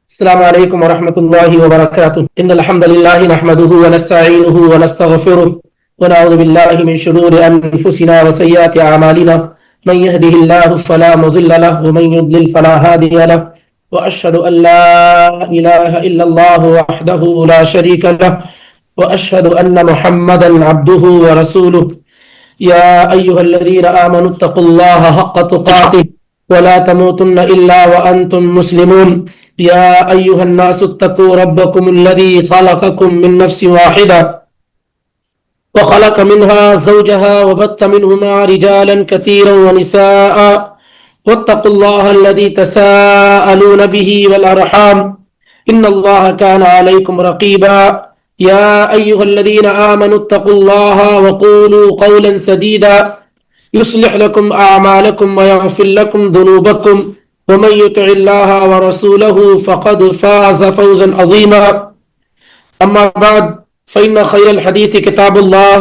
السلام عليكم ورحمة الله وبركاته. إن الحمد لله نحمده ونستعينه ونستغفره ونعوذ بالله من شرور أنفسنا وسيئات أعمالنا. من يهده الله فلا مضل له ومن يضلل فلا هادي له. وأشهد أن لا إله إلا الله وحده لا شريك له وأشهد أن محمدا عبده ورسوله. يا أيها الذين آمنوا اتقوا الله حق تقاته ولا تموتن إلا وأنتم مسلمون. يا أيها الناس اتقوا ربكم الذي خلقكم من نفس واحدة وخلق منها زوجها وبث منهما رجالا كثيرا ونساء واتقوا الله الذي تساءلون به والأرحام إن الله كان عليكم رقيبا. يا أيها الذين آمنوا اتقوا الله وقولوا قولا سديدا يصلح لكم أعمالكم ويغفر لكم ذنوبكم ومن يطع الله ورسوله فقد فاز فوزا عظيما. أما بعد فإن خير الحديث كتاب الله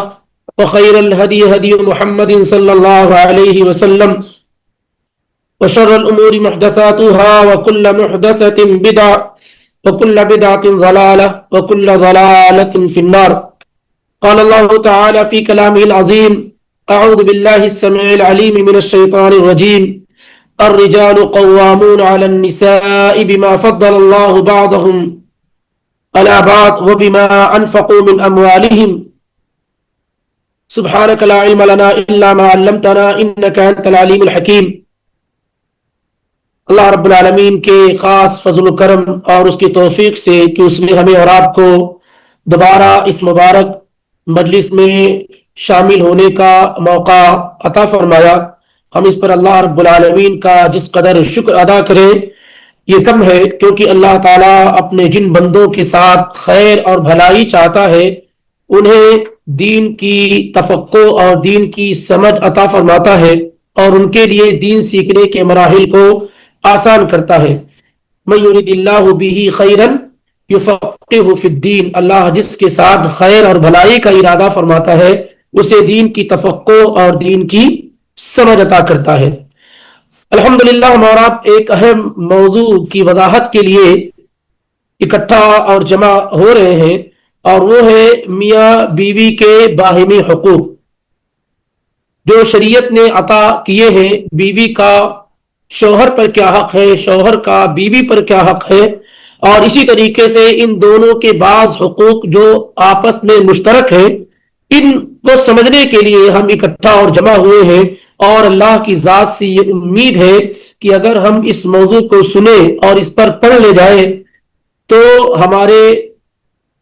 وخير الهدي هدي محمد صلى الله عليه وسلم وشر الأمور محدثاتها وكل محدثة بدعة وكل بدعة ضلالة وكل ضلالة في النار. قال الله تعالى في كلامه العظيم: أعوذ بالله السميع العليم من الشيطان الرجيم. الرجال قوامون على النساء بما فضل الله بعضهم على بعض وبما أنفقوا من أموالهم. سبحانك لا علم لنا إلا ما علمتنا إنك أنت العليم الحكيم. اللہ رب العالمین کے خاص فضل و کرم اور اس کی توفیق سے کہ اس نے ہمیں اور آپ کو دوبارہ اس مبارک مجلس میں شامل ہونے کا موقع عطا فرمایا. ہم اس پر اللہ رب العالمین کا جس قدر شکر ادا کریں یہ کم ہے، کیونکہ اللہ تعالیٰ اپنے جن بندوں کے ساتھ خیر اور بھلائی چاہتا ہے انہیں دین کی تفقہ اور دین کی سمجھ عطا فرماتا ہے اور ان کے لیے دین سیکھنے کے مراحل کو آسان کرتا ہے. من یرید اللہ بہ خیرا یفقہہ فی الدین. اللہ جس کے ساتھ خیر اور بھلائی کا ارادہ فرماتا ہے اسے دین کی تفقہ اور دین کی سمجھ عطا کرتا ہے. الحمدللہ ہم اور آپ ایک اہم موضوع کی وضاحت کے لیے اکٹھا اور جمع ہو رہے ہیں اور وہ ہے میاں بیوی کے باہمی حقوق جو شریعت نے عطا کیے ہیں. بیوی کا شوہر پر کیا حق ہے، شوہر کا بیوی پر کیا حق ہے، اور اسی طریقے سے ان دونوں کے بعض حقوق جو آپس میں مشترک ہیں ان کو سمجھنے کے لیے ہم اکٹھا اور جمع ہوئے ہیں. اور اللہ کی ذات سے یہ امید ہے کہ اگر ہم اس موضوع کو سنیں اور اس پر پڑھ لے جائیں تو ہمارے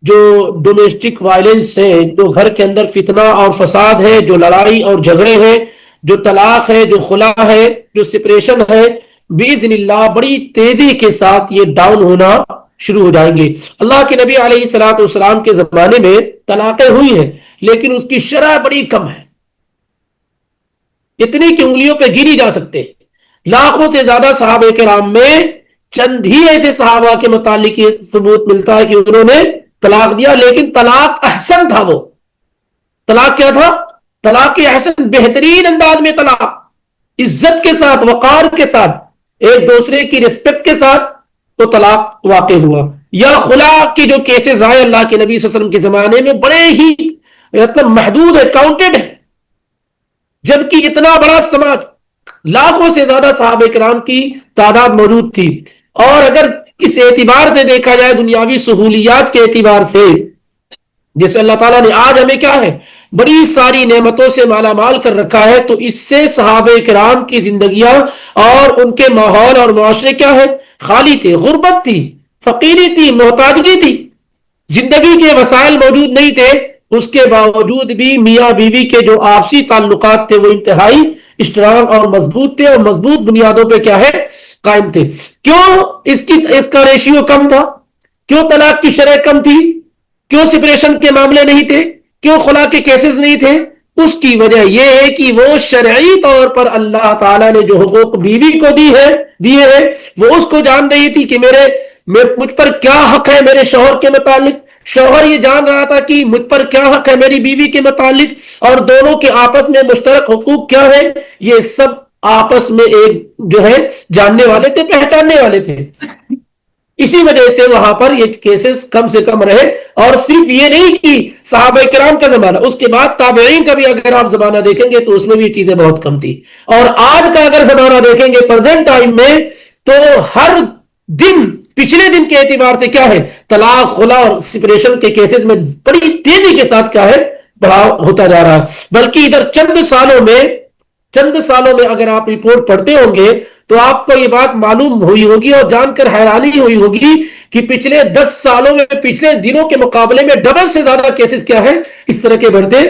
جو ڈومیسٹک وائلنس ہے، جو گھر کے اندر فتنہ اور فساد ہے، جو لڑائی اور جھگڑے ہیں، جو طلاق ہے، جو خلا ہے، جو سپریشن ہے، باذن اللہ بڑی تیزی کے ساتھ یہ ڈاؤن ہونا شروع ہو جائیں گے. اللہ کے نبی علیہ الصلوۃ والسلام کے زمانے میں طلاقیں ہوئی ہیں لیکن اس کی شرح بڑی کم ہے، اتنی کہ انگلیوں پہ گنی جا سکتے ہیں. لاکھوں سے زیادہ صحابہ کرام میں چند ہی ایسے صحابہ کے متعلق یہ ثبوت ملتا ہے کہ انہوں نے طلاق دیا، لیکن طلاق احسن تھا. وہ طلاق کیا تھا؟ طلاق احسن، بہترین انداز میں طلاق، عزت کے ساتھ، وقار کے ساتھ، ایک دوسرے کی رسپیکٹ کے ساتھ تو طلاق واقع ہوا. یا خلا کے جو کیسز آئے اللہ کے نبی صلی اللہ علیہ وسلم کے زمانے میں بڑے ہی مطلب محدود ہے، کاؤنٹڈ ہے، جبکہ اتنا بڑا سماج، لاکھوں سے زیادہ صحابہ کرام کی تعداد موجود تھی. اور اگر اس اعتبار سے دیکھا جائے دنیاوی سہولیات کے اعتبار سے، جیسے اللہ تعالیٰ نے آج ہمیں کیا ہے بڑی ساری نعمتوں سے مالا مال کر رکھا ہے، تو اس سے صحابہ کرام کی زندگیاں اور ان کے ماحول اور معاشرے کیا ہے خالی تھے، غربت تھی، فقیری تھی، محتاجگی تھی، زندگی کے وسائل موجود نہیں تھے. اس کے باوجود بھی میاں بیوی کے جو آپسی تعلقات تھے وہ انتہائی اسٹرانگ اور مضبوط تھے اور مضبوط بنیادوں پہ کیا ہے قائم تھے. کیوں اس کا ریشیو کم تھا؟ کیوں طلاق کی شرح کم تھی؟ کیوں سپریشن کے معاملے نہیں تھے؟ کیوں خلا کے کیسز نہیں تھے؟ اس کی وجہ یہ ہے کہ وہ شرعی طور پر اللہ تعالیٰ نے جو حقوق بیوی کو دیے ہیں وہ اس کو جان رہی تھی کہ مجھ پر کیا حق ہے میرے شوہر کے متعلق. شوہر یہ جان رہا تھا کہ مجھ پر کیا حق ہے میری بیوی کے متعلق، اور دونوں کے آپس میں مشترک حقوق کیا ہے یہ سب آپس میں ایک جو ہے جاننے والے تھے، پہچاننے والے تھے. اسی وجہ سے وہاں پر یہ کیسز کم سے کم رہے. اور صرف یہ نہیں کہ صحابہ کرام کا زمانہ، اس کے بعد تابعین کا بھی اگر آپ زمانہ دیکھیں گے تو اس میں بھی چیزیں بہت کم تھی. اور آج کا اگر زمانہ دیکھیں گے پریزنٹ ٹائم میں، تو ہر دن پچھلے دن کے اعتبار سے کیا ہے، طلاق، خلا اور سپریشن کے کیسز میں بڑی تیزی کے ساتھ کیا ہے، بڑھاؤ ہوتا جا رہا ہے. بلکہ ادھر چند سالوں میں اگر آپ رپورٹ پڑھتے ہوں گے تو آپ کو یہ بات معلوم ہوئی ہوگی اور جان کر حیرانی ہوئی ہوگی کہ پچھلے 10 سالوں میں پچھلے دنوں کے مقابلے میں ڈبل سے زیادہ کیسز کیا ہے، اس طرح کے بڑھتے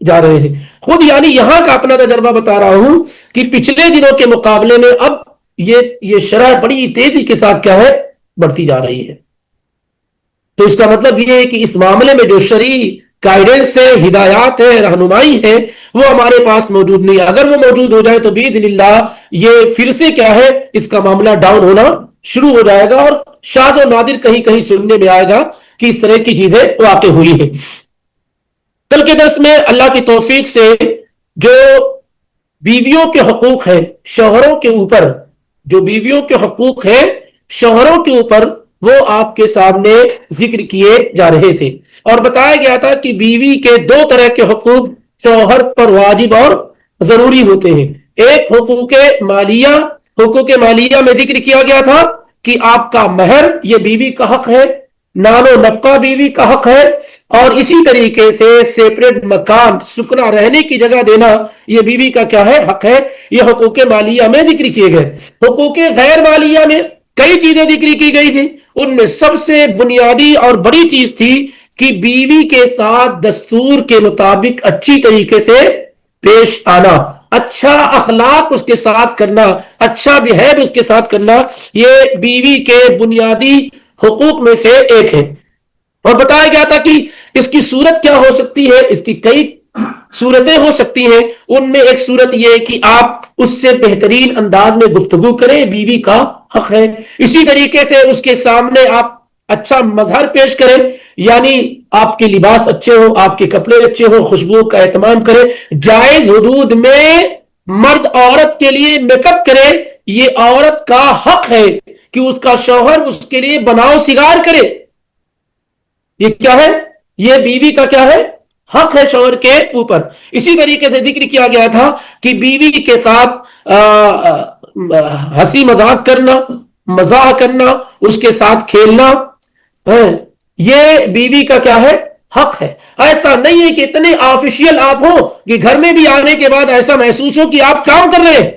جا رہے ہیں. خود یعنی یہاں کا اپنا تجربہ بتا رہا ہوں کہ پچھلے دنوں کے مقابلے میں اب یہ شرح بڑی تیزی کے ساتھ کیا ہے، بڑھتی جا رہی ہے. تو اس کا مطلب یہ ہے کہ اس معاملے میں جو شرعی گائیڈنس ہے، ہدایات ہے، رہنمائی ہے، وہ ہمارے پاس موجود نہیں ہے. اگر وہ موجود ہو جائے تو باذن اللہ یہ پھر سے کیا ہے، اس کا معاملہ ڈاؤن ہونا شروع ہو جائے گا، اور شاذ و نادر کہیں کہیں سننے میں آئے گا کہ اس طرح کی چیزیں واقع ہوئی ہیں. کل کے درس میں اللہ کی توفیق سے جو بیویوں کے حقوق ہے شوہروں کے اوپر، جو بیویوں کے حقوق ہے شوہروں کے اوپر، وہ آپ کے سامنے ذکر کیے جا رہے تھے. اور بتایا گیا تھا کہ بیوی کے 2 طرح کے حقوق شوہر پر واجب اور ضروری ہوتے ہیں. ایک حقوق مالیہ میں ذکر کیا گیا تھا کہ آپ کا مہر یہ بیوی کا حق ہے، نان و نفقہ بیوی کا حق ہے، اور اسی طریقے سے سیپریٹ مکان، سکنا، رہنے کی جگہ دینا یہ بیوی کا کیا ہے، حق ہے. یہ حقوق مالیہ میں ذکر کیے گئے. حقوق غیر مالیہ میں کئی چیزیں ذکر کی گئی تھی. ان میں سب سے بنیادی اور بڑی چیز تھی کہ بیوی کے ساتھ دستور کے مطابق اچھی طریقے سے پیش آنا، اچھا اخلاق اس کے ساتھ کرنا، اچھا بہیو اس کے ساتھ کرنا، یہ بیوی کے بنیادی حقوق میں سے ایک ہے. اور بتایا گیا تھا کہ اس کی صورت کیا ہو سکتی ہے، اس کی کئی صورتیں ہو سکتی ہیں. ان میں ایک صورت یہ ہے کہ آپ اس سے بہترین انداز میں گفتگو کریں، بیوی کا حق ہے. اسی طریقے سے اس کے سامنے آپ اچھا مظہر پیش کریں، یعنی آپ کے لباس اچھے ہو، آپ کے کپڑے اچھے ہو، خوشبو کا اہتمام کریں، جائز حدود میں مرد عورت کے لیے میک اپ کرے. یہ عورت کا حق ہے کہ اس کا شوہر اس کے لیے بناؤ سنگار کرے. یہ کیا ہے، یہ بیوی کا کیا ہے، حق ہے شوہر کے اوپر. اسی طریقے سے ذکر کیا گیا تھا کہ بیوی کے ساتھ ہنسی مذاق کرنا، مزاح کرنا، اس کے ساتھ کھیلنا، یہ بیوی کا کیا ہے، حق ہے. ایسا نہیں ہے کہ اتنے آفیشیل آپ ہو کہ گھر میں بھی آنے کے بعد ایسا محسوس ہو کہ آپ کام کر رہے ہیں.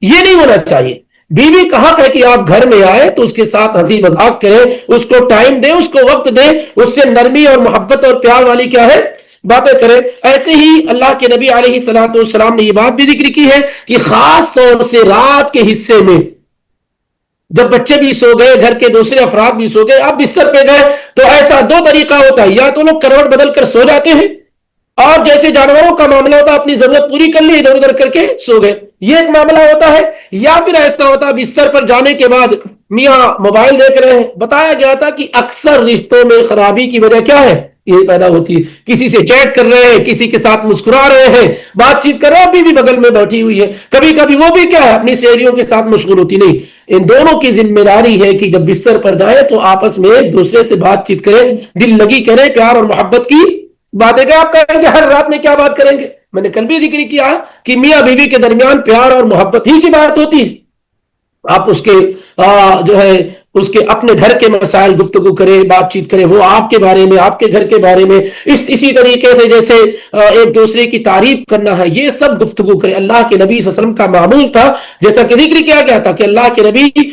یہ نہیں ہونا چاہیے. بیوی کا حق ہے کہ آپ گھر میں آئے تو اس کے ساتھ ہنسی مذاق کریں، اس کو ٹائم دیں، اس کو وقت دیں، اس سے نرمی اور محبت اور پیار والی کیا ہے، باتیں کریں. ایسے ہی اللہ کے نبی علیہ الصلوۃ والسلام نے یہ بات بھی ذکر کی ہے کہ خاص طور سے رات کے حصے میں جب بچے بھی سو گئے، گھر کے دوسرے افراد بھی سو گئے، آپ بستر پہ گئے، تو ایسا 2 طریقہ ہوتا ہے، یا تو لوگ کروٹ بدل کر سو جاتے ہیں، اور جیسے جانوروں کا معاملہ ہوتا ہے اپنی ضرورت پوری کر لی، ادھر ادھر کر کے سو گئے، یہ ایک معاملہ ہوتا ہے. یا پھر ایسا ہوتا ہے بستر پر جانے کے بعد میاں موبائل دیکھ رہے ہیں. بتایا گیا تھا کہ اکثر رشتوں میں خرابی کی وجہ کیا ہے، یہ پیدا ہوتی ہے. کسی سے چیٹ کر رہے ہیں، کسی کے ساتھ مسکرا رہے ہیں، بات چیت کر رہے ہیں، ابھی بھی بغل میں بیٹھی ہوئی ہے، کبھی کبھی وہ بھی کیا ہے، اپنی سہیلیوں کے ساتھ مشغول ہوتی. نہیں، ان دونوں کی ذمہ داری ہے کہ جب بستر پر جائے تو آپس میں ایک دوسرے سے بات چیت کریں، دل لگی کریں، پیار اور محبت کی باتیں کریں. آپ کہیں گے ہر رات میں کیا بات کریں گے، میں نے کل بھی ذکر کیا کہ میاں بیوی کے درمیان پیار اور محبت ہی کی بات ہوتی ہے. آپ اس کے جو ہے اس کے اپنے گھر کے مسائل گفتگو کریں، بات چیت کریں، وہ آپ کے بارے میں، آپ کے گھر کے بارے میں، اسی طریقے سے جیسے ایک دوسرے کی تعریف کرنا ہے، یہ سب گفتگو کریں. اللہ کے نبی صلی اللہ علیہ وسلم کا معمول تھا، جیسا کہ ذکر کیا گیا تھا کہ اللہ کے نبی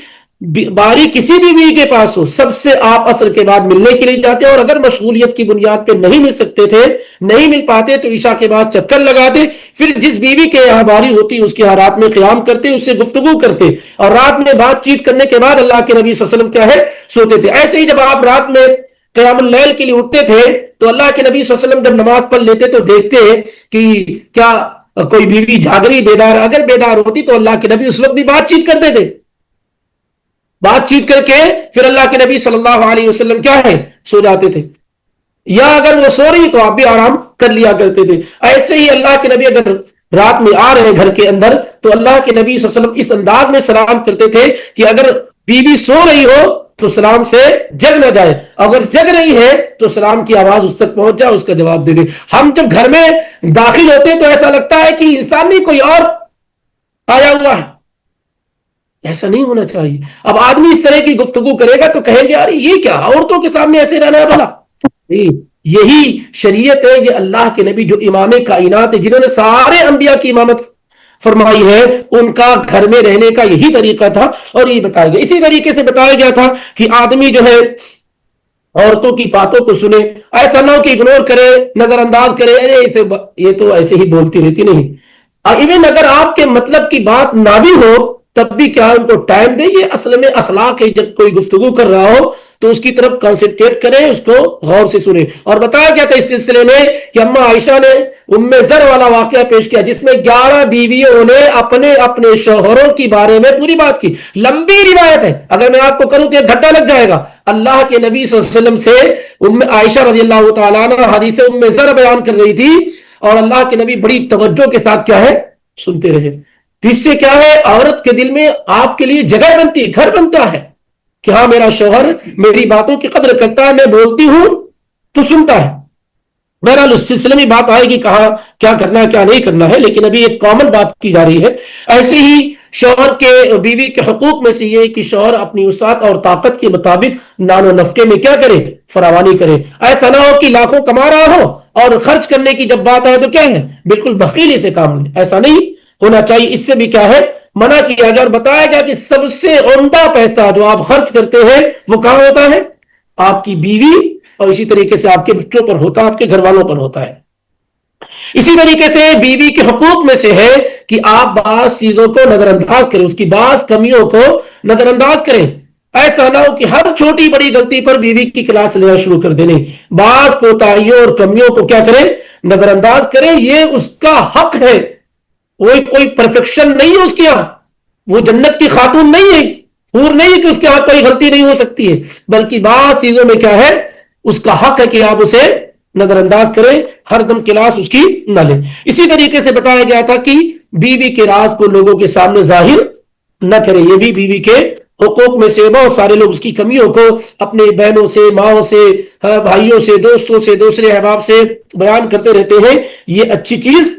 باری کسی بھی بیوی کے پاس ہو، سب سے آپ عصر کے بعد ملنے کے لیے جاتے، اور اگر مشغولیت کی بنیاد پہ نہیں مل سکتے تھے، نہیں مل پاتے، تو عشاء کے بعد چکر لگاتے، پھر جس بیوی کے یہاں باری ہوتی اس کے یہاں رات میں قیام کرتے، اس سے گفتگو کرتے، اور رات میں بات چیت کرنے کے بعد اللہ کے نبی صلی اللہ علیہ وسلم کیا ہے، سوتے تھے. ایسے ہی جب آپ رات میں قیام اللیل کے لیے اٹھتے تھے تو اللہ کے نبی صلی اللہ علیہ وسلم جب نماز پڑھ لیتے تو دیکھتے کہ کیا کوئی بیوی جاگ رہی، بیدار. اگر بیدار ہوتی تو اللہ کے نبی اس وقت بھی بات چیت کرتے تھے، بات چیت کر کے پھر اللہ کے نبی صلی اللہ علیہ وسلم کیا ہے، سو جاتے تھے. یا اگر وہ سو رہی تو آپ بھی آرام کر لیا کرتے تھے. ایسے ہی اللہ کے نبی اگر رات میں آ رہے گھر کے اندر تو اللہ کے نبی صلی اللہ علیہ وسلم اس انداز میں سلام کرتے تھے کہ اگر بیوی سو رہی ہو تو سلام سے جگ نہ جائے، اگر جگ رہی ہے تو سلام کی آواز اس تک پہنچ جائے، اس کا جواب دے دے۔ ہم جب گھر میں داخل ہوتے ہیں تو ایسا لگتا ہے کہ انسان نہیں کوئی اور آیا ہوا ہے، ایسا نہیں ہونا چاہیے۔ اب آدمی اس طرح کی گفتگو کرے گا تو کہیں گے ارے یہ کیا عورتوں کے سامنے ایسے رہنا ہے بھلا؟ یہی شریعت ہے، یہ اللہ کے نبی جو امام کائنات ہے، جنہوں نے سارے انبیاء کی امامت فرمائی ہے، ان کا گھر میں رہنے کا یہی طریقہ تھا اور یہی بتایا گیا۔ اسی طریقے سے بتایا گیا تھا کہ آدمی جو ہے عورتوں کی باتوں کو سنے، ایسا نہ ہو کہ اگنور کرے، نظر انداز کرے، یہ تو ایسے ہی بولتی رہتی، نہیں۔ ایون اگر آپ کے مطلب کی بات نہ بھی ہو تب بھی کیا ان کو ٹائم دیں، یہ اصل میں اخلاق ہے۔ جب کوئی گفتگو کر رہا ہو تو اس کی طرف کنسنٹریٹ کریں، اس کو غور سے سنیں۔ اور بتایا گیا تھا اس سلسلے میں کہ اما عائشہ نے زر والا واقعہ پیش کیا، جس میں 11 بیویوں نے اپنے اپنے شوہروں کی بارے میں پوری بات کی۔ لمبی روایت ہے، اگر میں آپ کو کروں تو ایک گھنٹہ لگ جائے گا۔ اللہ کے نبی صلی اللہ علیہ وسلم سے عائشہ رضی اللہ تعالیٰ عنہ حدیث زر بیان کر رہی تھی، اور اللہ کے نبی بڑی توجہ کے ساتھ کیا ہے سنتے رہے۔ تو اس سے کیا ہے، عورت کے دل میں آپ کے لیے جگہ بنتی ہے، گھر بنتا ہے کہ ہاں میرا شوہر میری باتوں کی قدر کرتا ہے، میں بولتی ہوں تو سنتا ہے۔ بہرحال اس سلسلے میں بات آئے گی کہاں کیا کرنا ہے کیا نہیں کرنا ہے، لیکن ابھی ایک کامن بات کی جا رہی ہے۔ ایسے ہی شوہر کے بیوی کے حقوق میں سے یہ کہ شوہر اپنی وسعت اور طاقت کے مطابق نان و نفقے میں کیا کرے، فراوانی کرے۔ ایسا نہ ہو کہ لاکھوں کما رہا ہو اور خرچ کرنے کی جب بات آئے تو کیا ہے بالکل بخیلی سے کام لے، ایسا نہیں ہونا چاہیے۔ اس سے بھی کیا ہے منع کیا گیا، اور بتایا گیا کہ سب سے عمدہ پیسہ جو آپ خرچ کرتے ہیں وہ کہاں ہوتا ہے، آپ کی بیوی اور اسی طریقے سے آپ کے بچوں پر ہوتا ہے، آپ کے گھر والوں پر ہوتا ہے۔ اسی طریقے سے بیوی کے حقوق میں سے ہے کہ آپ بعض چیزوں کو نظر انداز کریں، اس کی بعض کمیوں کو نظر انداز کریں۔ ایسا نہ ہو کہ ہر چھوٹی بڑی غلطی پر بیوی کی کلاس لینا شروع کر دینے، بعض کوتاہیوں اور کمیوں کو کیا کریں نظر انداز کریں، یہ اس کا حق ہے۔ کوئی پرفیکشن نہیں ہے اس کے یہاں، وہ جنت کی خاتون نہیں ہے، حور نہیں ہے کہ اس کے ہاں کوئی غلطی نہیں ہو سکتی ہے، بلکہ بعض چیزوں میں کیا ہے اس کا حق ہے کہ آپ اسے نظر انداز کریں، ہر دم کلاس اس کی نہ لیں۔ اسی طریقے سے بتایا گیا تھا کہ بیوی کے راز کو لوگوں کے سامنے ظاہر نہ کریں، یہ بھی بیوی کے حقوق میں سے۔ بہت سارے لوگ اس کی کمیوں کو اپنے بہنوں سے، ماؤں سے، بھائیوں سے، دوستوں سے، دوسرے احباب سے بیان کرتے رہتے ہیں، یہ اچھی چیز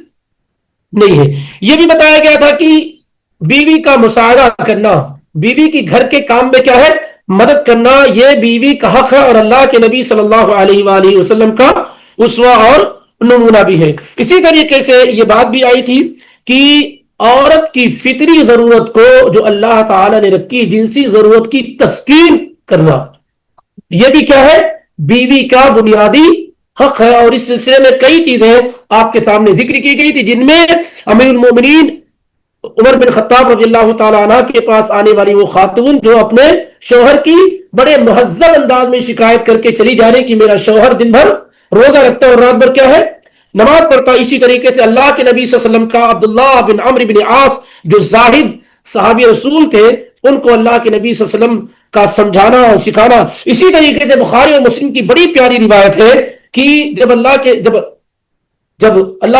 نہیں ہے۔ یہ بھی بتایا گیا تھا کہ بیوی کا مساعدہ کرنا، بیوی کی گھر کے کام میں کیا ہے مدد کرنا، یہ بیوی کا حق ہے، اور اللہ کے نبی صلی اللہ علیہ وآلہ وسلم کا اسوہ اور نمونہ بھی ہے۔ اسی طریقے سے یہ بات بھی آئی تھی کہ عورت کی فطری ضرورت کو جو اللہ تعالی نے رکھی، جنسی ضرورت کی تسکین کرنا، یہ بھی کیا ہے بیوی کا بنیادی حق ہے۔ اور اس سلسلے میں کئی چیزیں آپ کے سامنے ذکر کی گئی تھی، جن میں امیر المومنین عمر بن خطاب رضی اللہ تعالیٰ عنہ کے پاس آنے والی وہ خاتون جو اپنے شوہر کی بڑے مہذب انداز میں شکایت کر کے چلی جا رہی کہ میرا شوہر دن بھر روزہ رکھتا ہے اور رات بھر کیا ہے نماز پڑھتا ہے۔ اسی طریقے سے اللہ کے نبی صلی اللہ علیہ وسلم کا عبداللہ بن عمرو بن عاص جو زاہد صحابی رسول تھے، ان کو اللہ کے نبی صلی اللہ علیہ وسلم کا سمجھانا اور سکھانا۔ اسی طریقے سے بخاری اور مسلم کی بڑی پیاری روایت ہے کہ جب اللہ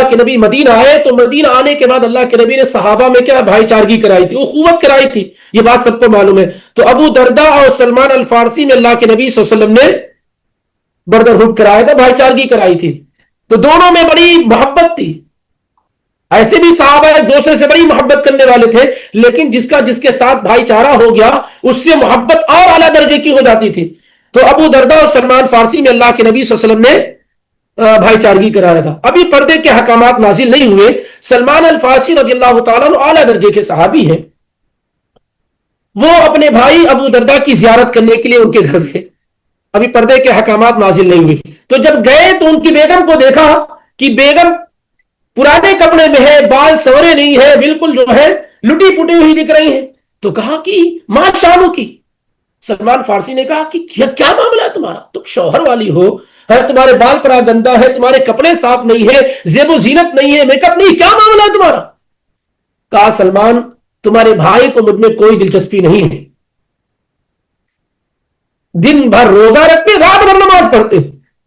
کے نبی مدینہ آئے تو مدینہ آنے کے بعد اللہ کے نبی نے صحابہ میں کیا بھائی چارگی کرائی تھی، اخوت کرائی تھی، یہ بات سب کو معلوم ہے۔ تو ابو دردہ اور سلمان الفارسی میں اللہ کے نبی صلی اللہ علیہ وسلم نے بردرہڈ کرایا تھا، بھائی چارگی کرائی تھی، تو دونوں میں بڑی محبت تھی۔ ایسے بھی صحابہ ایک دوسرے سے بڑی محبت کرنے والے تھے، لیکن جس کے ساتھ بھائی چارہ ہو گیا اس سے محبت اور اعلیٰ درجے کی ہو جاتی تھی۔ تو ابو دردہ اور سلمان فارسی میں اللہ کے نبی صلی اللہ علیہ وسلم نے بھائی چارگی کرایا تھا۔ ابھی پردے کے حکامات نازل نہیں ہوئے۔ سلمان الفارسی رضی اللہ تعالیٰ عنہ اعلیٰ درجے کے صحابی ہیں، وہ اپنے بھائی ابو دردہ کی زیارت کرنے کے لیے ان کے گھر گئے، ابھی پردے کے حکامات نازل نہیں ہوئے۔ تو جب گئے تو ان کی بیگم کو دیکھا کہ بیگم پرانے کپڑے میں ہے، بال سورے نہیں ہے، بالکل جو ہے لٹی پٹی ہوئی دکھ رہی ہیں۔ تو کہا کہ ماں شانو کی، سلمان فارسی نے کہا کہ کیا معاملہ ہے تمہارا، تم شوہر والی ہو، تمہارے بال پر گندا ہے، تمہارے کپڑے صاف نہیں ہے، زیب و زینت نہیں ہے، میک اپ نہیں، کیا معاملہ ہے تمہارا؟ کہا سلمان تمہارے بھائی کو مجھ میں کوئی دلچسپی نہیں ہے، دن بھر روزہ رکھتے رات بھر نماز پڑھتے،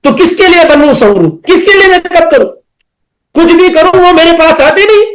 تو کس کے لیے بنوں سنوروں، کس کے لیے میک اپ کروں، کچھ بھی کروں وہ میرے پاس آتے نہیں،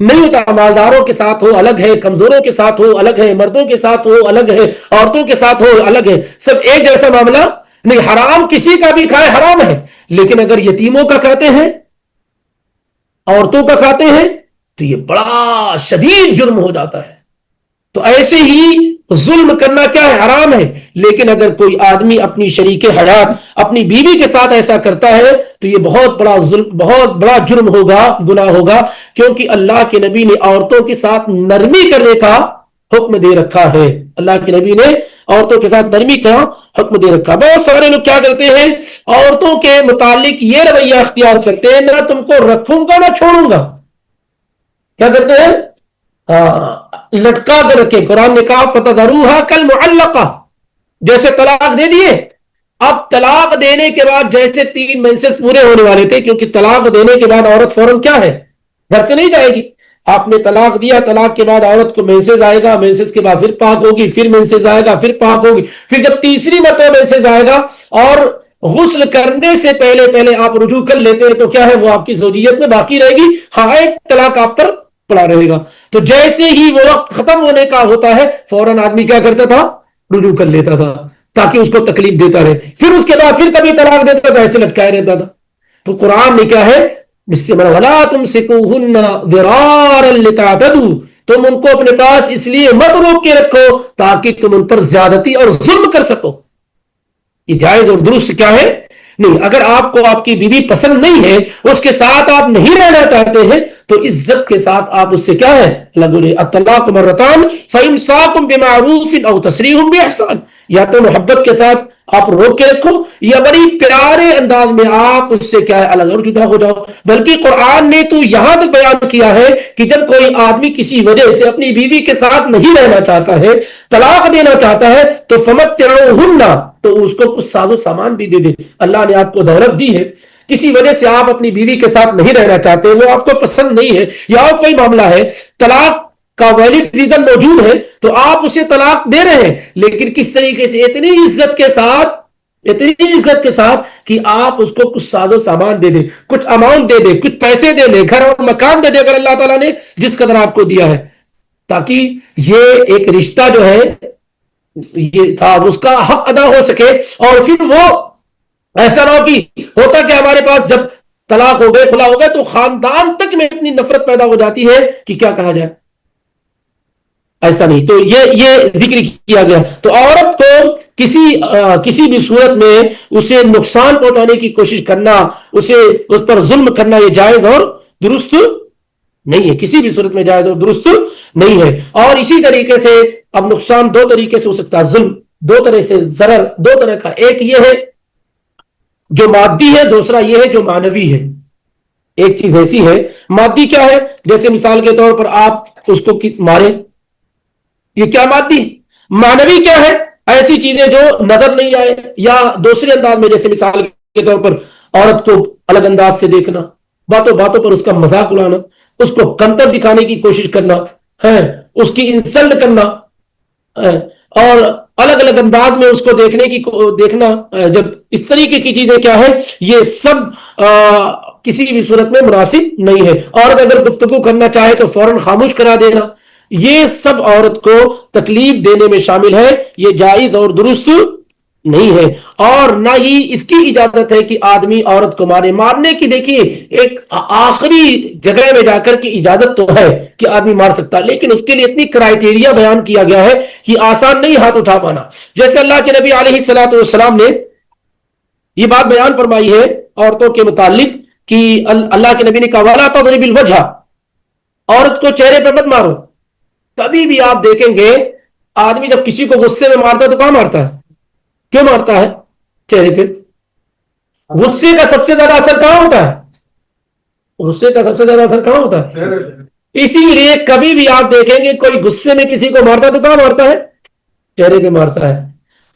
نہیں ہوتا. مالداروں کے ساتھ ہو الگ ہے, کمزوروں کے ساتھ ہو الگ ہے, مردوں کے ساتھ ہو الگ ہے, عورتوں کے ساتھ ہو الگ ہے, سب ایک جیسا معاملہ نہیں. حرام کسی کا بھی کھائے حرام ہے, لیکن اگر یتیموں کا کھاتے ہیں, عورتوں کا کھاتے ہیں, تو یہ بڑا شدید جرم ہو جاتا ہے. تو ایسے ہی ظلم کرنا کیا ہے, حرام ہے. لیکن اگر کوئی آدمی اپنی شریک حیات اپنی بیوی کے ساتھ ایسا کرتا ہے تو یہ بہت بڑا ظلم, بہت بڑا جرم ہوگا, گناہ ہوگا, کیونکہ اللہ کے نبی نے عورتوں کے ساتھ نرمی کرنے کا حکم دے رکھا ہے. اللہ کے نبی نے عورتوں کے ساتھ نرمی کا حکم دے رکھا. بہت سارے لوگ کیا کرتے ہیں, عورتوں کے متعلق یہ رویہ اختیار کرتے ہیں, نہ تم کو رکھوں گا نہ چھوڑوں گا. کیا کرتے ہیں, لٹکا کر رکھے. قرآن نے کہا فَتَذَرُوهَا كَالْمُعَلَّقَةِ, جیسے طلاق دے دیے. اب طلاق دینے کے بعد جیسے 3 مینسز پورے ہونے والے تھے, کیونکہ طلاق دینے کے بعد عورت فوراً کیا ہے, گھر سے نہیں جائے گی. آپ نے طلاق دیا, طلاق کے بعد عورت کو مینسز آئے گا, مینسز کے بعد پھر پاک ہوگی, پھر مینسز آئے گا, پھر پاک ہوگی, پھر جب تیسری مرتبہ مینسز آئے گا اور غسل کرنے سے پہلے آپ رجوع کر لیتے ہیں تو کیا ہے, وہ آپ کی زوجیت میں باقی رہے گی. ہاں, ایک طلاق آپ پر پڑا رہے گا. تو جیسے ہی وہ وقت ختم ہونے کا ہوتا ہے, فوراً آدمی کیا کرتا تھا, رجوع کر لیتا تھا, تاکہ اس کو تکلیف دیتا رہے. پھر اس کے بعد پھر کبھی طلاق دیتا تھا, ایسے لٹکائے رہتا تھا. تو قرآن نے کیا ہے, اس سے وَلَا تُمْسِكُوهُنَّ ضِرَارًا لِتَعْتَدُوا, تم ان کو اپنے پاس اس لیے مت روک کے رکھو تاکہ تم ان پر زیادتی اور ظلم کر سکو. یہ جائز اور درست کیا ہے نہیں. اگر آپ کو آپ کی بیوی پسند نہیں ہے, اس کے ساتھ آپ نہیں رہنا چاہتے ہیں, تو عزت کے ساتھ آپ اس سے کیا ہے, الطلاق مرتان فإمساک بمعروف او تسریح بإحسان, یا تو محبت کے ساتھ آپ روک کے رکھو, یا بڑی پیارے انداز میں آپ اس سے کیا ہے, الگ اور جدا ہو جاؤ. بلکہ قرآن نے تو یہاں تک بیان کیا ہے کہ جب کوئی آدمی کسی وجہ سے اپنی بیوی کے ساتھ نہیں رہنا چاہتا ہے, طلاق دینا چاہتا ہے, تو فَمَتِّعُوهُنَّ, تو اس کو کچھ ساز و سامان بھی دے دے. اللہ نے آپ کو دولت دی ہے, کسی وجہ سے آپ اپنی بیوی کے ساتھ نہیں رہنا چاہتے, وہ آپ کو پسند نہیں ہے, یا اور کوئی معاملہ ہے, طلاق کا ویلڈ ریزن موجود ہے, تو آپ اسے طلاق دے رہے ہیں, لیکن کس طریقے سے, اتنی عزت کے ساتھ کہ آپ اس کو کچھ ساز و سامان دے دیں, کچھ اماؤنٹ دے دیں, کچھ پیسے دے دیں, گھر اور مکان دے دیں اگر اللہ تعالیٰ نے جس قدر آپ کو دیا ہے, تاکہ یہ ایک رشتہ جو ہے یہ تھا اس کا حق ادا ہو سکے. اور پھر وہ ایسا نہ ہو کہ ہوتا کہ ہمارے پاس جب طلاق ہو گئے, خلا ہو گئے, تو خاندان تک میں اتنی نفرت پیدا ہو جاتی ہے کہ کیا کہا جائے. ایسا نہیں. تو یہ ذکر کیا گیا. تو عورت کو کسی بھی صورت میں اسے نقصان پہنچانے کی کوشش کرنا, اس پر ظلم کرنا, یہ جائز اور درست نہیں ہے. کسی بھی صورت میں جائز اور درست نہیں ہے. اور اسی طریقے سے اب نقصان 2 طریقے سے ہو سکتا ہے, ظلم 2 طرح سے, ضرر 2 طرح کا. ایک یہ ہے جو مادی ہے, دوسرا یہ ہے جو معنوی ہے. ایک چیز ایسی ہے, مادی کیا ہے, جیسے مثال کے طور پر آپ اس کو مارے, یہ کیا مادی. معنوی کیا ہے, ایسی چیزیں جو نظر نہیں آئے, یا دوسرے انداز میں جیسے مثال کے طور پر عورت کو الگ انداز سے دیکھنا, باتوں باتوں پر اس کا مذاق اڑانا, اس کو کمتر دکھانے کی کوشش کرنا ہے, اس کی انسلٹ کرنا, اور الگ الگ انداز میں اس کو دیکھنا, جب اس طریقے کی چیزیں کیا ہے, یہ سب کسی بھی صورت میں مناسب نہیں ہے. اور اگر گفتگو کرنا چاہے تو فوراً خاموش کرا دینا, یہ سب عورت کو تکلیف دینے میں شامل ہے, یہ جائز اور درست نہیں ہے. اور نہ ہی اس کی اجازت ہے کہ آدمی عورت کو مارے. مارنے کی دیکھیے ایک آخری جگہ میں جا کر کی اجازت تو ہے کہ آدمی مار سکتا ہے, لیکن اس کے لیے اتنی کرائٹیریا بیان کیا گیا ہے کہ آسان نہیں ہاتھ اٹھا پانا. جیسے اللہ کے نبی علیہ الصلوۃ والسلام نے یہ بات بیان فرمائی ہے عورتوں کے متعلق کہ اللہ کے نبی نے کہا وَلَا تَضْرِبِ الْوَجْهَ, عورت کو چہرے پہ مت مارو. کبھی بھی آپ دیکھیں گے آدمی جب کسی کو غصے میں مارتا ہے تو کہاں مارتا ہے, کیوں مارتا ہے, چہرے پہ. غصے کا سب سے زیادہ اثر کہاں ہوتا ہے, غصے کا سب سے زیادہ اثر کہاں ہوتا ہے. اسی لیے کبھی بھی آپ دیکھیں گے کوئی غصے میں کسی کو مارتا ہے تو کہاں مارتا ہے, چہرے پہ مارتا ہے.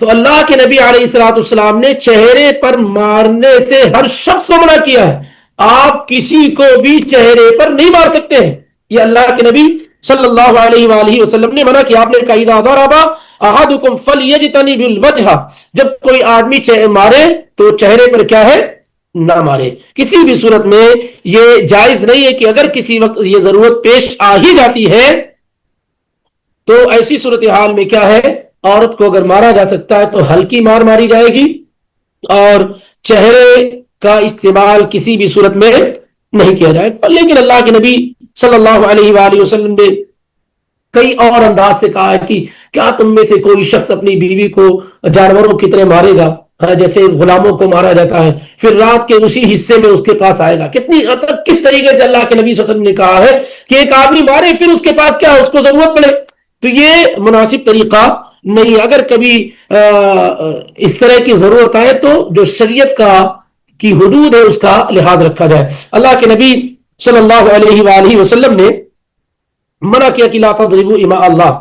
تو اللہ کے نبی علیہ الصلوۃ والسلام نے چہرے پر مارنے سے ہر شخص کو منع کیا ہے. آپ کسی کو بھی چہرے پر نہیں مار سکتے ہیں, یہ اللہ کے نبی صلی اللہ علیہ وآلہ وسلم نے منع کیا. آپ نے کہا اذا ضرب احدکم فلیجتنب الوجہ, جب کوئی آدمی مارے تو چہرے پر کیا ہے, نہ مارے. کسی بھی صورت میں یہ جائز نہیں ہے کہ اگر کسی وقت یہ ضرورت پیش آ ہی جاتی ہے تو ایسی صورتحال میں کیا ہے, عورت کو اگر مارا جا سکتا ہے تو ہلکی مار ماری جائے گی, اور چہرے کا استعمال کسی بھی صورت میں نہیں کیا جائے. لیکن اللہ کے نبی صلی اللہ علیہ وآلہ وسلم نے کئی اور انداز سے کہا ہے کہ کیا تم میں سے کوئی شخص اپنی بیوی کو جانوروں کی طرح مارے گا, جیسے غلاموں کو مارا جاتا ہے, پھر رات کے اسی حصے میں اس کے پاس آئے گا. کتنی کس طریقے سے اللہ کے نبی صلی اللہ علیہ وسلم نے کہا ہے کہ ایک آدمی مارے پھر اس کے پاس کیا اس کو ضرورت پڑے, تو یہ مناسب طریقہ نہیں. اگر کبھی اس طرح کی ضرورت آئے تو جو شریعت کی حدود ہے اس کا لحاظ رکھا جائے. اللہ کے نبی صلی اللہ علیہ وآلہ وسلم نے منع کیا کہ لا تضربوا اماء اللہ,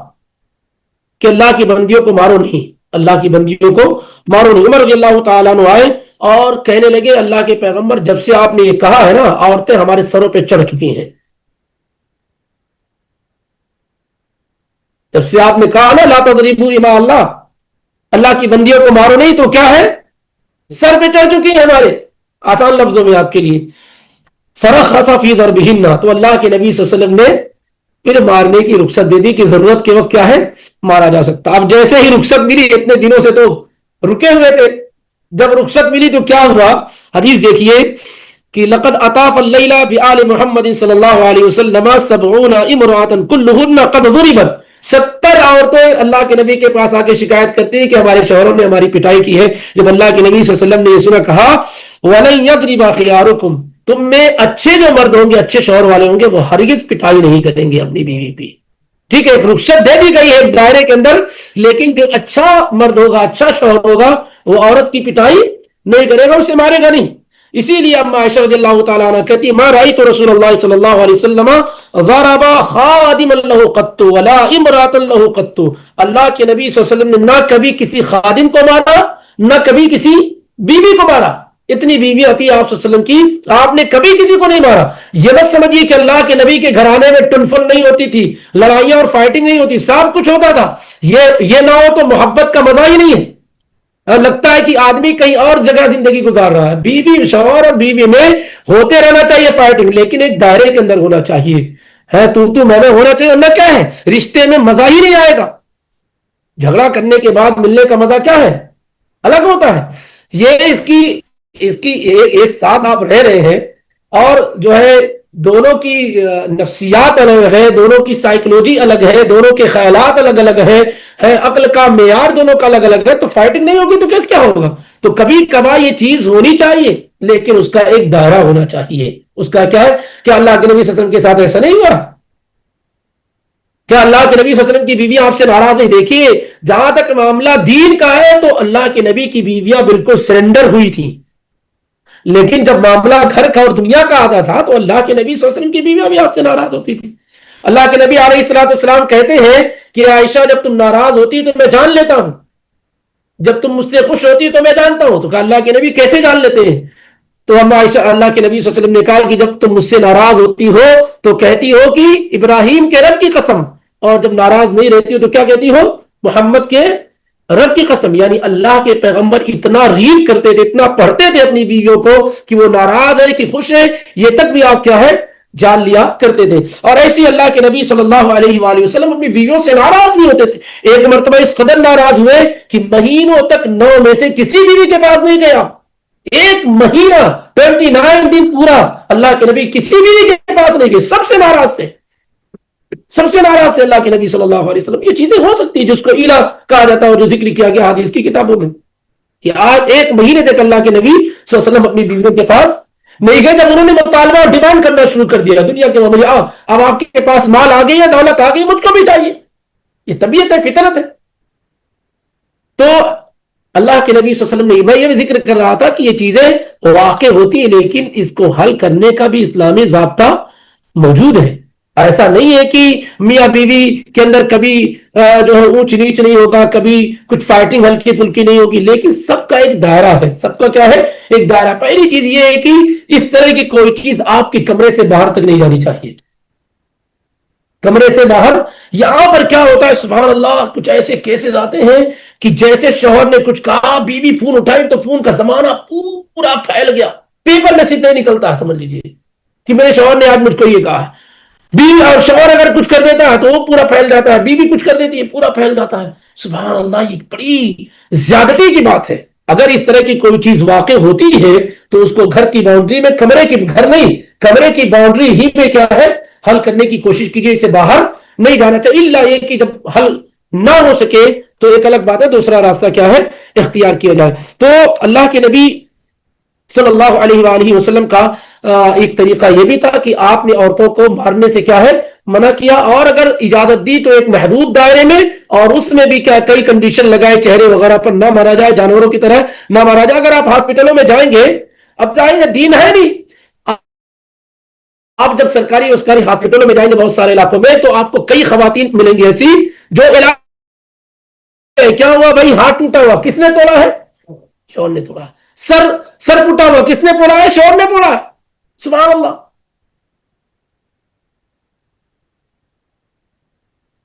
کہ اللہ کی بندیوں کو مارو نہیں, اللہ کی بندیوں کو مارو نہیں. عمر رضی اللہ تعالیٰ عنہ آئے اور کہنے لگے اللہ کے پیغمبر جب سے آپ نے یہ کہا ہے نا عورتیں ہمارے سروں پہ چڑھ چکی ہیں, جب سے آپ نے کہا نا لا تضربوا اماء اللہ, اللہ کی بندیوں کو مارو نہیں, تو کیا ہے سر پہ چڑھ چکی ہیں ہمارے. آسان لفظوں میں آپ کے لیے فرخص فی ضربہن, تو اللہ کے نبی صلی اللہ علیہ وسلم نے پھر مارنے کی رخصت دے دی کہ ضرورت کے وقت کیا ہے مارا جا سکتا. اب جیسے ہی رخصت ملی, اتنے دنوں سے تو رکے ہوئے تھے, جب رخصت ملی تو کیا ہوا, حدیث دیکھیے کہ لقد اطاف اللیلہ بآل محمد صلی اللہ علیہ وسلم 70 امرأة كلهن قد ضربت. 70 عورتیں اللہ کے نبی کے پاس آ کے شکایت کرتی ہیں کہ ہمارے شوہروں نے ہماری پٹائی کی ہے. جب اللہ کے نبی صلی اللہ علیہ وسلم نے یہ سنا, کہا وَلَن يَضْرِبَ خِيَارُكُمْ, تم میں اچھے جو مرد ہوں گے, اچھے شوہر والے ہوں گے, وہ ہرگز پٹائی نہیں کریں گے اپنی بیوی پہ. ٹھیک ہے, ایک رخصت دے دی گئی ہے ایک دائرے کے اندر, لیکن جو اچھا مرد ہوگا, اچھا شوہر ہوگا, وہ عورت کی پٹائی نہیں کرے گا, اسے مارے گا نہیں. اسی لیے اما عائشہ رضی اللہ تعالیٰ عنہ کہتی ما رأیت رسول اللہ صلی اللہ علیہ وسلم ضرب خادما له قط ولا امرأة له قط. اللہ کے نبی صلی اللہ علیہ وسلم نے نہ کبھی کسی خادم کو مارا, نہ کبھی کسی بیوی کو مارا. اتنی بیوی آتی ہے آپ صلی اللہ علیہ وسلم کی, آپ نے کبھی کسی کو نہیں مارا. یہ بس سمجھیے کہ اللہ کے نبی کے گھرانے میں ٹنفن نہیں ہوتی تھی, لڑائیاں اور فائٹنگ نہیں ہوتی, سب کچھ ہوتا تھا. یہ نہ ہو تو محبت کا مزہ ہی نہیں ہے. لگتا ہے کہ آدمی کہیں اور جگہ زندگی گزار رہا ہے. بیوی شوہر اور بیوی میں ہوتے رہنا چاہیے فائٹنگ, لیکن ایک دائرے کے اندر ہونا چاہیے. ہے تو میں ہونا چاہیے, نہ کیا ہے رشتے میں مزہ ہی نہیں آئے گا. جھگڑا کرنے کے بعد ملنے کا مزہ کیا ہے, الگ ہوتا ہے. یہ اس کی ایک ساتھ آپ رہ رہے ہیں اور جو ہے دونوں کی نفسیات الگ ہے, دونوں کی سائیکولوجی الگ ہے, دونوں کے خیالات الگ الگ ہے, عقل کا معیار دونوں کا الگ الگ ہے, تو فائٹنگ نہیں ہوگی تو کیا ہوگا. تو کبھی کبھار یہ چیز ہونی چاہیے, لیکن اس کا ایک دائرہ ہونا چاہیے. اس کا کیا ہے کہ اللہ کے نبی صلی اللہ علیہ وسلم کے ساتھ ایسا نہیں ہوا. کیا اللہ کے نبی صلی اللہ علیہ وسلم کی بیویاں آپ سے ناراض نہیں؟ دیکھیے جہاں تک معاملہ دین کا ہے تو اللہ کے نبی کی بیویاں بالکل سرنڈر ہوئی تھی, لیکن جب معاملہ گھر کا اور دنیا کا آتا تھا تو اللہ کے نبی صلی اللہ علیہ وسلم کی بیویاں بھی آپ سے ناراض ہوتی تھی. اللہ کے نبی علیہ الصلوۃ والسلام کہتے ہیں کہ عائشہ جب تم ناراض ہوتی تو میں جان لیتا ہوں, جب تم مجھ سے خوش ہوتی تو میں جانتا ہوں. تو کہا اللہ کے نبی کیسے جان لیتے ہیں؟ تو ہم عائشہ اللہ کے نبی صلی اللہ علیہ وسلم نے کہا کہ جب تم مجھ سے ناراض ہوتی ہو تو کہتی ہو کہ ابراہیم کے رب کی قسم, اور جب ناراض نہیں رہتی ہو تو کیا کہتی ہو؟ محمد کے رب کی قسم. یعنی اللہ کے پیغمبر اتنا ریڈ کرتے تھے, اتنا پڑھتے تھے اپنی بیویوں کو کہ وہ ناراض ہے کہ خوش ہے, یہ تک بھی آپ کیا ہے جان لیا کرتے تھے. اور ایسی اللہ کے نبی صلی اللہ علیہ وآلہ وسلم اپنی بیویوں سے ناراض بھی ہوتے تھے. ایک مرتبہ اس قدر ناراض ہوئے کہ مہینوں تک 9 میں سے کسی بیوی کے پاس نہیں گیا. ایک مہینہ 29 دن پورا اللہ کے نبی کسی بیوی کے پاس نہیں گئے. سب سے ناراض سے اللہ کے نبی صلی اللہ علیہ وسلم. یہ چیزیں ہو سکتی ہیں جس کو ایلا کہا جاتا ہے, جو ذکر کیا گیا حدیث کی کتابوں میں, کہ آج ایک مہینے تک اللہ کے نبی صلی اللہ علیہ وسلم اپنی بیویوں کے پاس نہیں گئے. جب انہوں نے مطالبہ اور ڈیمانڈ کرنا شروع کر دیا دنیا کے معاملے, اب آپ کے پاس مال آ گئی ہے, دولت آ گئی, مجھ کو بھی چاہیے. یہ طبیعت ہے, فطرت ہے. تو اللہ کے نبی صلی اللہ علیہ وسلم نے, میں یہ ذکر کر رہا تھا کہ یہ چیزیں واقع ہوتی ہیں, لیکن اس کو حل کرنے کا بھی اسلامی ضابطہ موجود ہے. ایسا نہیں ہے کہ میاں بیوی کے اندر کبھی جو ہے اونچ نیچ نہیں ہوگا, کبھی کچھ فائٹنگ ہلکی پھلکی نہیں ہوگی, لیکن سب کا ایک دائرہ ہے. سب کا کیا ہے ایک دائرہ. پہلی چیز یہ ہے کہ اس طرح کی کوئی چیز آپ کے کمرے سے باہر تک نہیں جانی چاہیے. کمرے سے باہر. یہاں پر کیا ہوتا ہے سبحان اللہ, کچھ ایسے کیسز آتے ہیں کہ جیسے شوہر نے کچھ کہا, بیوی فون اٹھائی تو فون کا زمانہ پورا پھیل گیا, پیپر میں صرف نہیں نکلتا ہے، سمجھ لیجیے کہ میرے شوہر نے آج مجھ کو یہ کہا ہے. بیوی اور شوہر اگر کچھ کر دیتا ہے تو وہ پورا پھیل جاتا ہے، بیوی کچھ کر دیتی ہے پورا پھیل جاتا ہے. سبحان اللہ، یہ بڑی زیادتی کی بات ہے. اگر اس طرح کی کوئی چیز واقع ہوتی ہے تو اس کو گھر کی باؤنڈری میں، کمرے کی، گھر نہیں، کمرے کی باؤنڈری ہی میں کیا ہے، حل کرنے کی کوشش کیجیے. اسے باہر نہیں جانا چاہیے، الا یہ کہ جب حل نہ ہو سکے تو ایک الگ بات ہے، دوسرا راستہ کیا ہے، اختیار کیا جائے. تو اللہ کے نبی صلی اللہ علیہ وآلہ وسلم کا ایک طریقہ یہ بھی تھا کہ آپ نے عورتوں کو مارنے سے کیا ہے، منع کیا، اور اگر اجازت دی تو ایک محدود دائرے میں، اور اس میں بھی کیا کئی کنڈیشن لگائے، چہرے وغیرہ پر نہ مارا جائے، جانوروں کی طرح نہ مارا جائے. اگر آپ ہاسپٹلوں میں جائیں گے، اب جائیں گے، دین ہے نہیں، آپ جب سرکاری اسکاری ہاسپٹلوں میں جائیں گے بہت سارے علاقوں میں، تو آپ کو کئی خواتین ملیں گی ایسی جو علاج کیا ہوا بھائی، ہاتھ ٹوٹا ہوا، کس نے توڑا ہے، شوہر نے توڑا. سر ٹوٹا ہوا، کس نے توڑا ہے، شوہر نے توڑا ہے. سبحان اللہ.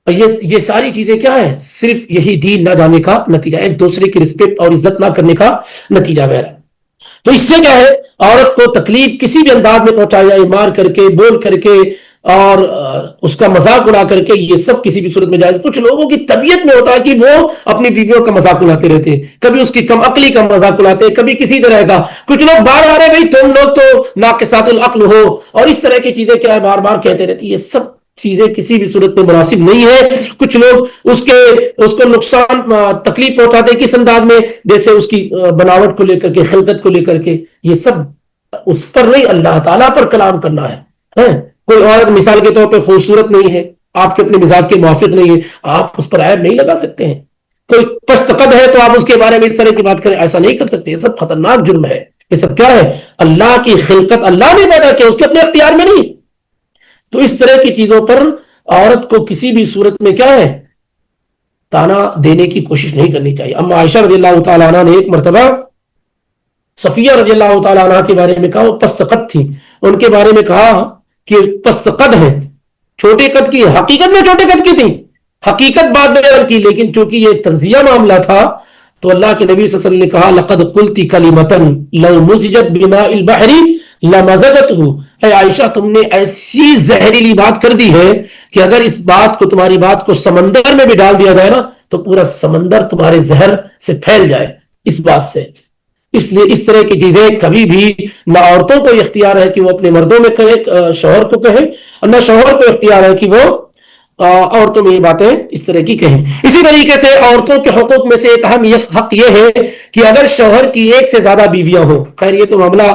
یہ ساری چیزیں کیا ہے، صرف یہی دین نہ جانے کا نتیجہ، ایک دوسرے کی رسپیکٹ اور عزت نہ کرنے کا نتیجہ ہے. تو اس سے کیا ہے، عورت کو تکلیف کسی بھی انداز میں پہنچایا جائے، مار کر کے، بول کر کے، اور اس کا مذاق اڑا کر کے، یہ سب کسی بھی صورت میں جائز. کچھ لوگوں کی طبیعت میں ہوتا ہے کہ وہ اپنی بیویوں کا مذاق اڑاتے رہتے ہیں، کبھی اس کی کم عقلی کا مذاق اڑاتے ہیں، کبھی کسی طرح کا. کچھ لوگ بار بار بھائی تم لوگ تو ناقصات العقل ہو، اور اس طرح کی چیزیں کیا ہے بار بار کہتے رہتے. یہ سب چیزیں کسی بھی صورت میں مناسب نہیں ہے. کچھ لوگ اس کو نقصان، تکلیف پہنچاتے کس انداز میں، جیسے اس کی بناوٹ کو لے کر کے، خلقت کو لے کر کے. یہ سب اس پر نہیں، اللہ تعالیٰ پر کلام کرنا ہے. کوئی عورت مثال کے طور پہ خوبصورت نہیں ہے، آپ کے اپنے مزاج کے موافق نہیں ہے، آپ اس پر عیب نہیں لگا سکتے ہیں. کوئی پست قد ہے تو آپ اس کے بارے میں اس طرح کی بات کریں، ایسا نہیں کر سکتے. یہ سب خطرناک جرم ہے. یہ سب کیا ہے، اللہ کی خلقت اللہ نے پیدا کیا، اس کے اپنے اختیار میں نہیں. تو اس طرح کی چیزوں پر عورت کو کسی بھی صورت میں کیا ہے، تانا دینے کی کوشش نہیں کرنی چاہیے. اما عائشہ رضی اللہ تعالیٰ عنہ نے ایک مرتبہ صفیہ رضی اللہ تعالیٰ عنہ کے بارے میں کہا، وہ پست قد تھی، ان کے بارے میں کہا کہ پست قد ہے، چھوٹے قد کی. حقیقت میں چھوٹے قد کی تھی، حقیقت بعد میں بیان کی، لیکن چونکہ یہ تنزیہ معاملہ تھا تو اللہ کے نبی صلی اللہ علیہ وسلم نے کہا لقد قلت کلمة لو مزجت بماء البحر لمزجته. اے عائشہ، تم نے ایسی زہریلی بات کر دی ہے کہ اگر اس بات کو، تمہاری بات کو سمندر میں بھی ڈال دیا جائے نا تو پورا سمندر تمہارے زہر سے پھیل جائے اس بات سے. اس لیے اس طرح کی چیزیں کبھی بھی نہ عورتوں کو اختیار ہے کہ وہ اپنے مردوں میں کہے، شوہر کو کہے، اور نہ شوہر کو اختیار ہے کہ وہ عورتوں میں یہ باتیں اس طرح کی کہیں. اسی طریقے سے عورتوں کے حقوق میں سے ایک اہم حق یہ ہے کہ اگر شوہر کی ایک سے زیادہ بیویاں ہوں، خیر یہ تو معاملہ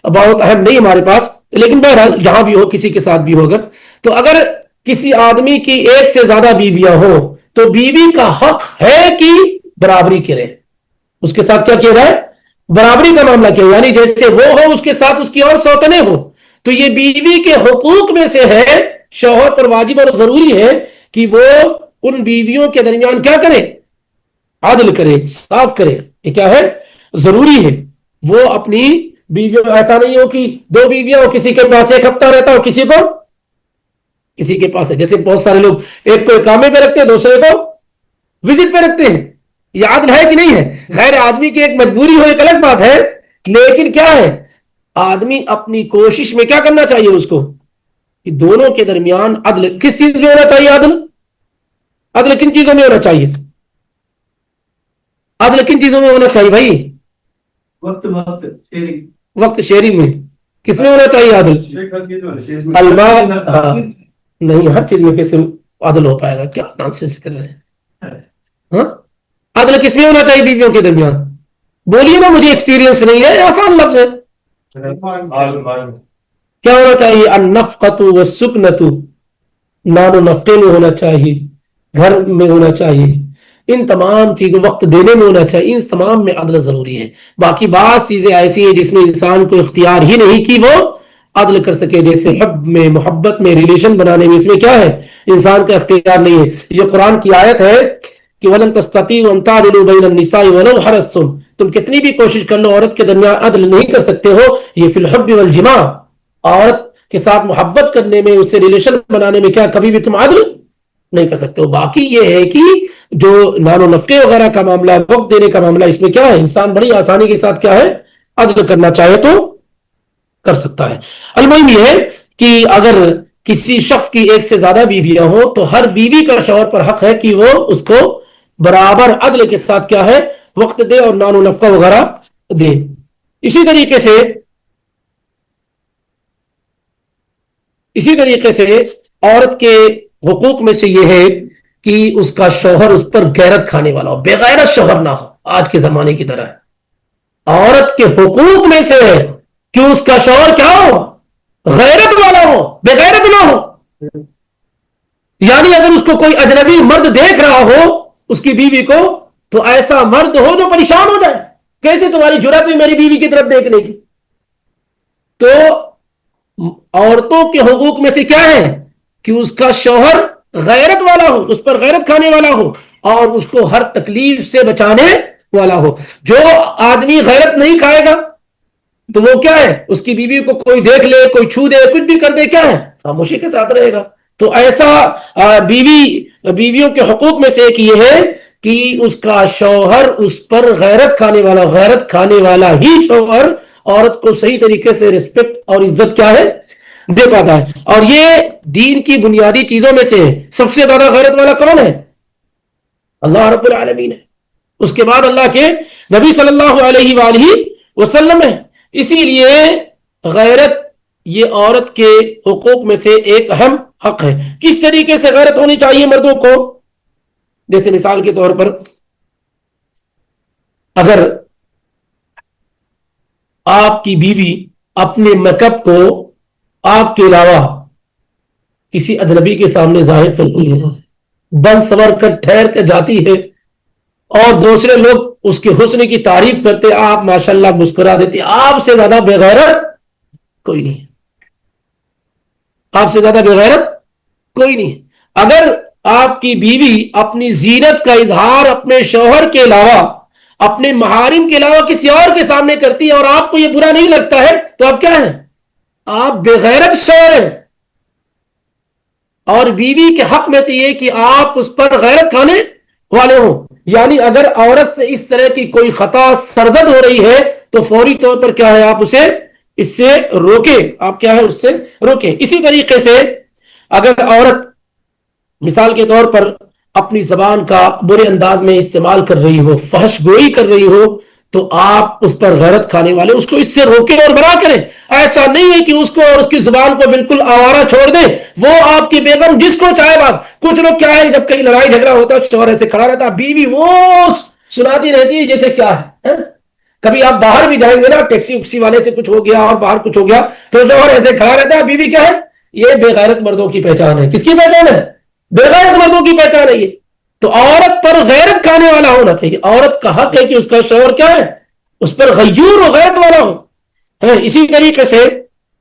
بہت اہم نہیں ہمارے پاس، لیکن بہرحال جہاں بھی ہو، کسی کے ساتھ بھی ہو، تو اگر کسی آدمی کی ایک سے زیادہ بیویاں ہوں تو بیوی کا حق ہے کہ برابری کرے. اس کے ساتھ کیا کیا جائے، برابری کا معاملہ کیا، یعنی جیسے وہ ہو اس کے ساتھ اس کی اور سوتنے ہو. تو یہ بیوی کے حقوق میں سے ہے، شوہر پر واجب اور ضروری ہے کہ وہ ان بیویوں کے درمیان کیا کرے، عدل کرے، صاف کرے. یہ کیا ہے، ضروری ہے. وہ اپنی بیویوں، ایسا نہیں ہو کہ دو بیویاں ہو، کسی کے پاس ایک ہفتہ رہتا ہو، کسی کے پاس ہے. جیسے بہت سارے لوگ ایک کو اقامے پہ رکھتے ہیں، دوسرے کو وزٹ پہ رکھتے ہیں. یہ عدل ہے کہ نہیں ہے؟ غیر آدمی کی ایک مجبوری ہو ایک الگ بات ہے، لیکن کیا ہے، آدمی اپنی کوشش میں کیا کرنا چاہیے اس کو کہ دونوں کے درمیان عدل. کس چیز میں ہونا چاہیے عدل کن چیزوں میں ہونا چاہیے، عدل کن چیزوں میں ہونا چاہیے بھائی، وقت شیئرنگ میں کس میں ہونا چاہیے عدل، الماء. نہیں، ہر چیز میں کیسے عدل ہو پائے گا، کیا نانسنس کر رہے ہیں. عدل کس میں ہونا چاہیے بیویوں کے درمیان، بولیے نا، مجھے ایکسپیرینس نہیں ہے، آسان لفظ ہے. کیا ہونا چاہیے، النفقۃ والسکنۃ، نان و نفقے میں ہونا چاہیے، گھر میں ہونا چاہیے، ان تمام چیزوں، وقت دینے میں ہونا چاہیے، ان تمام میں عدل ضروری ہے. باقی بعض چیزیں ایسی ہیں جس میں انسان کو اختیار ہی نہیں کہ وہ عدل کر سکے، جیسے حب میں، محبت میں، ریلیشن بنانے میں، اس میں کیا ہے، انسان کا اختیار نہیں ہے. یہ قرآن کی آیت ہے کہ وَلَن تَسْتَطِيعُوا أَن تَعْدِلُوا بَيْنَ النِّسَاءِ وَلَوْ حَرَصْتُمْ. تم کتنی بھی کوشش کر لو، عورت کے درمیان عدل نہیں کر سکتے ہو. یہ فی الحب والجماع، عورت کے ساتھ محبت کرنے میں، اس سے ریلیشن بنانے میں کیا کبھی بھی تم عدل نہیں کر سکتے ہو. باقی یہ ہے کہ جو نان و نفقے وغیرہ کا معاملہ، وقت دینے کا معاملہ، اس میں کیا ہے، انسان بڑی آسانی کے ساتھ کیا ہے، عدل کرنا چاہے تو کر سکتا ہے. المهم یہ ہے کہ اگر کسی شخص کی ایک سے زیادہ بیویاں ہوں تو ہر بیوی کا شوہر پر حق ہے کہ وہ اس کو برابر عدل کے ساتھ کیا ہے وقت دے اور نان و نفقہ وغیرہ دے. اسی طریقے سے عورت کے حقوق میں سے یہ ہے کہ اس کا شوہر اس پر غیرت کھانے والا ہو, بے غیرت شوہر نہ ہو. آج کے زمانے کی طرح عورت کے حقوق میں سے ہے کہ اس کا شوہر کیا ہو, غیرت والا ہو, بے غیرت نہ ہو. یعنی اگر اس کو کوئی اجنبی مرد دیکھ رہا ہو اس کی بیوی کو, تو ایسا مرد ہو جو پریشان ہو جائے, کیسے تمہاری جرأت ہوئی میری بیوی کی طرف دیکھنے کی. تو عورتوں کے حقوق میں سے کیا ہے کہ اس کا شوہر غیرت والا ہو, اس پر غیرت کھانے والا ہو اور اس کو ہر تکلیف سے بچانے والا ہو. جو آدمی غیرت نہیں کھائے گا تو وہ کیا ہے, اس کی بیوی کو کوئی دیکھ لے, کوئی چھو دے, کچھ بھی کر دے, کیا ہے, خاموشی کے ساتھ رہے گا. تو ایسا بیویوں کے حقوق میں سے ایک یہ ہے کہ اس کا شوہر اس پر غیرت کھانے والا ہی شوہر عورت کو صحیح طریقے سے رسپیکٹ اور عزت کیا ہے دے پاتا ہے. اور یہ دین کی بنیادی چیزوں میں سے ہے. سب سے زیادہ غیرت والا کون ہے؟ اللہ رب العالمین ہے. اس کے بعد اللہ کے نبی صلی اللہ علیہ وآلہ وسلم ہے. اسی لیے غیرت یہ عورت کے حقوق میں سے ایک اہم حق ہے. کس طریقے سے غیرت ہونی چاہیے مردوں کو؟ جیسے مثال کے طور پر اگر آپ کی بیوی اپنے میک اپ کو آپ کے علاوہ کسی اجنبی کے سامنے ظاہر کرتی ہے, بن سور کر ٹھہر کر جاتی ہے اور دوسرے لوگ اس کے حسن کی تعریف کرتے, آپ ماشاءاللہ مسکرا دیتے, آپ سے زیادہ بے غیرت کوئی نہیں, آپ سے زیادہ بے غیرت کوئی نہیں. اگر آپ کی بیوی اپنی زینت کا اظہار اپنے شوہر کے علاوہ, اپنے محارم کے علاوہ کسی اور کے سامنے کرتی ہے اور آپ کو یہ برا نہیں لگتا ہے, تو آپ کیا ہیں, آپ بے غیرت شوہر ہیں. اور بیوی کے حق میں سے یہ کہ آپ اس پر غیرت کھانے والے ہوں. یعنی اگر عورت سے اس طرح کی کوئی خطا سرزد ہو رہی ہے تو فوری طور پر کیا ہے, آپ اسے اس سے روکیں, آپ کیا ہے اس سے روکیں. اسی طریقے سے اگر عورت مثال کے طور پر اپنی زبان کا برے انداز میں استعمال کر رہی ہو, فحش گوئی کر رہی ہو, تو آپ اس پر غیرت کھانے والے اس کو اس سے روکیں اور منع کریں. ایسا نہیں ہے کہ اس کو اور اس کی زبان کو بالکل آوارہ چھوڑ دیں. وہ آپ کی بیگم جس کو چاہے بات, کچھ لوگ کیا ہے جب کہیں لڑائی جھگڑا ہوتا ہے شوہر ایسے کھڑا رہتا, بیوی وہ سناتی رہتی ہے جیسے کیا ہے. کبھی آپ باہر بھی جائیں گے نا, ٹیکسی اکسی والے سے کچھ ہو گیا اور باہر کچھ ہو گیا تو شوہر ایسے کھڑا رہتا ہے, بیوی کیا ہے, یہ بے غیرت مردوں کی پہچان ہے. کس کی پہچان ہے؟ بے غیرت مردوں کی پہچان ہے یہ. تو عورت پر غیرت کھانے والا ہونا چاہیے. عورت کا حق ہے کہ اس کا شوہر کیا ہے, اس پر غیور و غیرت والا ہو. اسی طریقے سے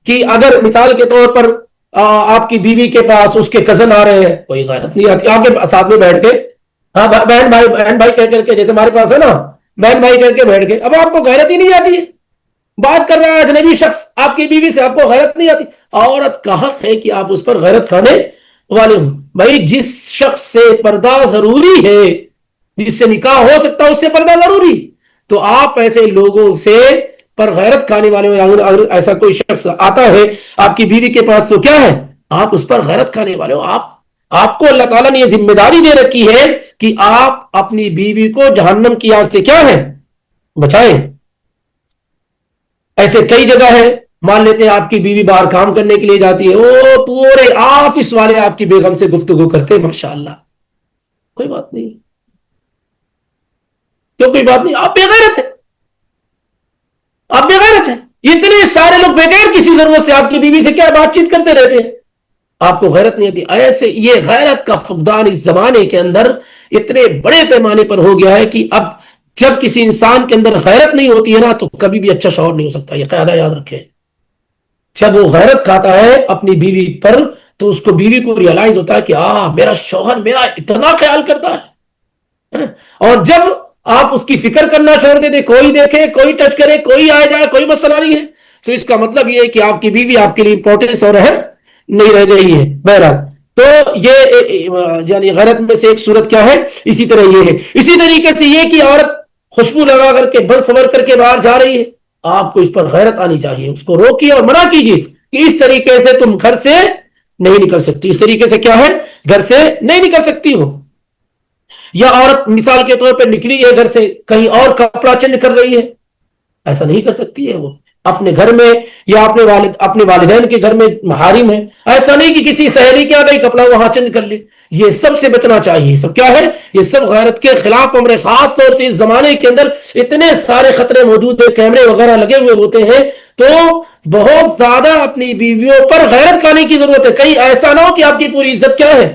کہ اگر مثال کے طور پر آپ کی بیوی کے پاس اس کے کزن آ رہے ہیں, کوئی غیرت نہیں آتی, آپ کے ساتھ میں بیٹھ کے ہاں بہن بھائی کہہ کر کے, جیسے ہمارے پاس ہے نا بہن بھائی کہہ کے بیٹھ گئے, اب آپ کو غیرت ہی نہیں آتی ہے. بات کر رہا ہے اجنبی شخص آپ کی بیوی سے, آپ کو غیرت نہیں آتی. عورت کا حق ہے کہ آپ اس پر غیرت کھانے والے ہوں. بھائی جس شخص سے پردہ ضروری ہے, جس سے نکاح ہو سکتا ہے اس سے پردہ ضروری, تو آپ ایسے لوگوں سے پر غیرت کھانے والے میں اگر ایسا کوئی شخص آتا ہے آپ کی بیوی کے پاس, تو کیا ہے, آپ اس پر غیرت کھانے والے ہو. آپ کو اللہ تعالیٰ نے یہ ذمہ داری دے رکھی ہے کہ آپ اپنی بیوی کو جہنم کی آگ سے کیا ہے بچائیں. ایسے کئی جگہ ہے, مان لیتے ہیں آپ کی بیوی باہر کام کرنے کے لیے جاتی ہے, وہ پورے آفس والے آپ کی بیگم سے گفتگو کرتے, ماشاءاللہ کوئی بات نہیں, کیوں کوئی بات نہیں, آپ بے غیرت ہیں, آپ بے غیرت ہیں. اتنے سارے لوگ بغیر کسی ضرورت سے آپ کی بیوی سے کیا بات چیت کرتے رہتے ہیں, آپ کو غیرت نہیں آتی. ایسے یہ غیرت کا فقدان اس زمانے کے اندر اتنے بڑے پیمانے پر ہو گیا ہے کہ اب جب کسی انسان کے اندر غیرت نہیں ہوتی ہے نا تو کبھی بھی اچھا شوہر نہیں ہو سکتا. یہ قاعدہ یاد رکھیں. جب وہ غیرت کھاتا ہے اپنی بیوی پر تو اس کو بیوی کو ریئلائز ہوتا ہے کہ میرا شوہر میرا اتنا خیال کرتا ہے. اور جب آپ اس کی فکر کرنا چھوڑ دیتے, کوئی دیکھے, کوئی ٹچ کرے, کوئی آئے جائے, کوئی مسئلہ نہیں ہے, تو اس کا مطلب یہ ہے کہ آپ کی بیوی آپ کے لیے امپورٹنس اور اہم نہیں رہ گئی ہے. بہرحال تو یہ یعنی غیرت میں سے ایک صورت کیا ہے, اسی طرح یہ ہے. اسی طریقے سے یہ کہ عورت خوشبو لگا کر کے بن سنور کر کے باہر جا رہی ہے, آپ کو اس پر غیرت آنی چاہیے، اس کو روکیے اور منع کیجیے کہ اس طریقے سے تم گھر سے نہیں نکل سکتی، اس طریقے سے کیا ہے گھر سے نہیں نکل سکتی ہو. یا عورت مثال کے طور پہ نکلی ہے گھر سے، کہیں اور کپڑا چینج کر رہی ہے، ایسا نہیں کر سکتی ہے. وہ اپنے گھر میں یا اپنے والدین کے گھر میں محارم ہے، ایسا نہیں کہ کسی سہیلی کے آ گئی کپڑا وہاں چینج کر لے. یہ سب سے بچنا چاہیے. سب کیا ہے؟ یہ سب غیرت کے خلاف امر. خاص طور سے اس زمانے کے اندر اتنے سارے خطرے موجود ہیں، کیمرے وغیرہ لگے ہوئے ہوتے ہیں، تو بہت زیادہ اپنی بیویوں پر غیرت کرنے کی ضرورت ہے. کہیں ایسا نہ ہو کہ آپ کی پوری عزت کیا ہے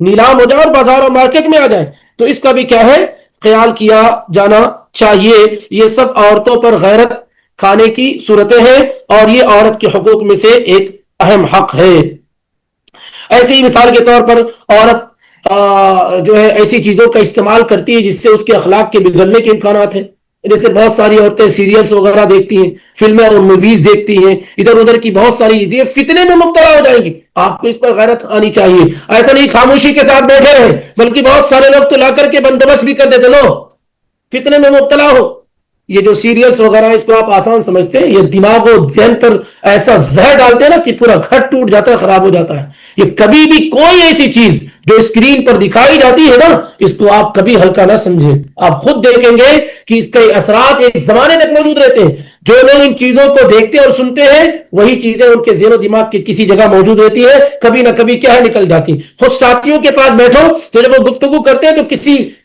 نیلام ہو جائے اور بازار اور مارکیٹ میں آ جائے. تو اس کا بھی کیا ہے خیال کیا جانا چاہیے. یہ سب عورتوں پر غیرت کھانے کی صورتیں ہیں اور یہ عورت کے حقوق میں سے ایک اہم حق ہے. ایسی ہی مثال کے طور پر عورت جو ہے ایسی چیزوں کا استعمال کرتی ہے جس سے اس کے اخلاق کے بگڑنے کے امکانات ہیں. جیسے بہت ساری عورتیں سیریلز وغیرہ دیکھتی ہیں، فلمیں اور موویز دیکھتی ہیں، ادھر ادھر کی بہت ساری چیزیں، فتنے میں مبتلا ہو جائیں گی. آپ کو اس پر غیرت آنی چاہیے. ایسا نہیں خاموشی کے ساتھ بیٹھے رہے، بلکہ بہت سارے لوگ تو لا کر کے بندوبست بھی کر دیتے، لو فتنے میں مبتلا ہو. یہ جو سیریلز وغیرہ اس کو آپ آسان سمجھتے ہیں، یہ دماغ و ذہن پر ایسا زہر ڈالتے ہیں نا کہ پورا گھر ٹوٹ جاتا ہے، خراب ہو جاتا ہے. یہ کبھی بھی کوئی ایسی چیز جو اسکرین پر دکھائی جاتی ہے نا، اس کو آپ کبھی ہلکا نہ سمجھیں. آپ خود دیکھیں گے کہ اس کے اثرات ایک زمانے تک موجود رہتے ہیں. جو لوگ ان چیزوں کو دیکھتے اور سنتے ہیں وہی چیزیں ان کے ذہن و دماغ کی کسی جگہ موجود رہتی ہے، کبھی نہ کبھی کیا ہے نکل جاتی. خود ساتھیوں کے پاس بیٹھو تو جب وہ گفتگو کرتے ہیں تو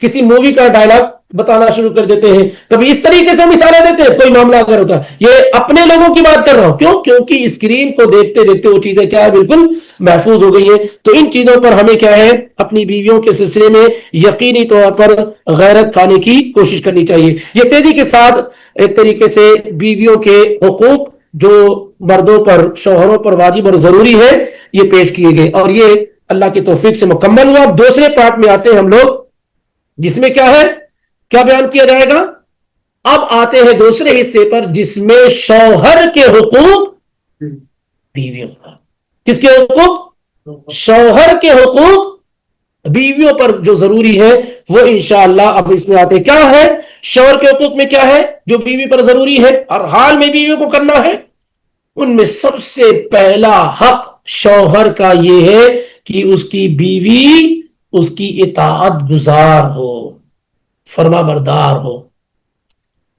کسی مووی کا ڈائلاگ بتانا شروع کر دیتے ہیں، کبھی اس طریقے سے مثالیں دیتے ہیں. کوئی معاملہ اگر ہوتا ہے، یہ اپنے لوگوں کی بات کر رہا ہوں، کیوں؟ کیونکہ اسکرین کو دیکھتے دیکھتے وہ چیزیں کیا ہے بالکل محفوظ ہو گئی ہیں. تو ان چیزوں پر ہمیں کیا ہے اپنی بیویوں کے سلسلے میں یقینی طور پر غیرت کھانے کی کوشش کرنی چاہیے. یہ تیزی کے ساتھ ایک طریقے سے بیویوں کے حقوق جو مردوں پر شوہروں پر واجب اور ضروری ہے یہ پیش کیے گئے، اور یہ اللہ کی توفیق سے مکمل ہوا. اب دوسرے پارٹ میں آتے ہیں ہم لوگ، جس میں کیا ہے کیا بیان کیا جائے گا. اب آتے ہیں دوسرے حصے پر جس میں شوہر کے حقوق بیویوں پر. کس کے حقوق؟ شوہر کے حقوق بیویوں پر جو ضروری ہے وہ انشاءاللہ اب اس میں آتے. کیا ہے شوہر کے حقوق میں؟ کیا ہے جو بیوی پر ضروری ہے اور حال میں بیویوں کو کرنا ہے؟ ان میں سب سے پہلا حق شوہر کا یہ ہے کہ اس کی بیوی اس کی اطاعت گزار ہو، فرما بردار ہو.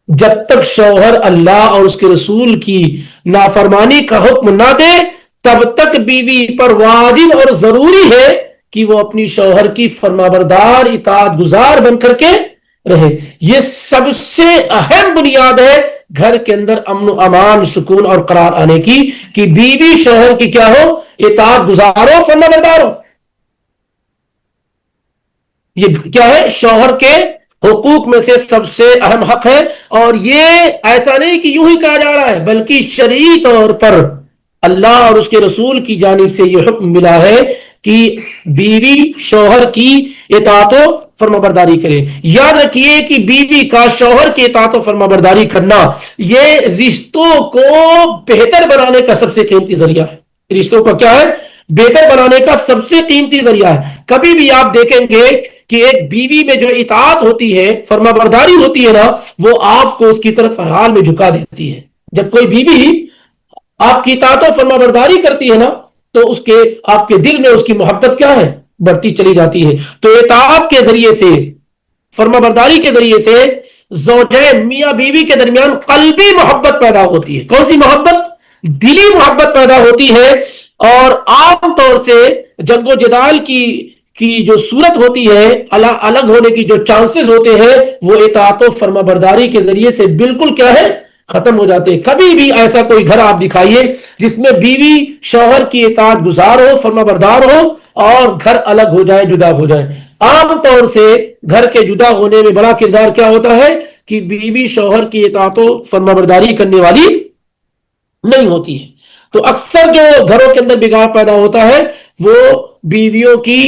جب تک شوہر اللہ اور اس کے رسول کی نافرمانی کا حکم نہ دے تب تک بیوی پر واجب اور ضروری ہے کہ وہ اپنی شوہر کی فرما بردار اطاعت گزار بن کر کے رہے. یہ سب سے اہم بنیاد ہے گھر کے اندر امن و امان، سکون اور قرار آنے کی، کہ بیوی شوہر کی کیا ہو اطاعت گزار ہو، فرما بردار ہو. یہ کیا ہے شوہر کے حقوق میں سے سب سے اہم حق ہے. اور یہ ایسا نہیں کہ یوں ہی کہا جا رہا ہے، بلکہ شرعی طور پر اللہ اور اس کے رسول کی جانب سے یہ حکم ملا ہے کہ بیوی شوہر کی اطاعت و فرما برداری کرے. یاد رکھیے کہ بیوی کا شوہر کی اطاعت و فرما برداری کرنا یہ رشتوں کو بہتر بنانے کا سب سے قیمتی ذریعہ ہے. رشتوں کو کیا ہے بہتر بنانے کا سب سے قیمتی ذریعہ ہے. کبھی بھی آپ دیکھیں گے کہ ایک بیوی میں جو اطاعت ہوتی ہے، فرما برداری ہوتی ہے نا، وہ آپ کو اس کی طرف ہر حال میں جھکا دیتی ہے. جب کوئی بیوی آپ کی اطاعت و فرما برداری کرتی ہے نا تو آپ کے دل میں اس کی محبت کیا ہے بڑھتی چلی جاتی ہے. تو اطاعت کے ذریعے سے، فرما برداری کے ذریعے سے زوجین میاں بیوی کے درمیان قلبی محبت پیدا ہوتی ہے. کون سی محبت؟ دلی محبت پیدا ہوتی ہے. اور عام طور سے جنگ و جدال کی جو صورت ہوتی ہے، الگ ہونے کی جو چانسز ہوتے ہیں، وہ اطاعت و فرما برداری کے ذریعے سے بالکل کیا ہے ختم ہو جاتے ہیں. کبھی بھی ایسا کوئی گھر آپ دکھائیے جس میں بیوی شوہر کی اطاعت گزار ہو، فرما بردار ہو، اور گھر الگ ہو جائے، جدا ہو جائے. عام طور سے گھر کے جدا ہونے میں بڑا کردار کیا ہوتا ہے کہ بیوی شوہر کی اطاعت و فرما برداری کرنے والی نہیں ہوتی ہے. تو اکثر جو گھروں کے اندر بگاڑ پیدا ہوتا ہے وہ بیویوں کی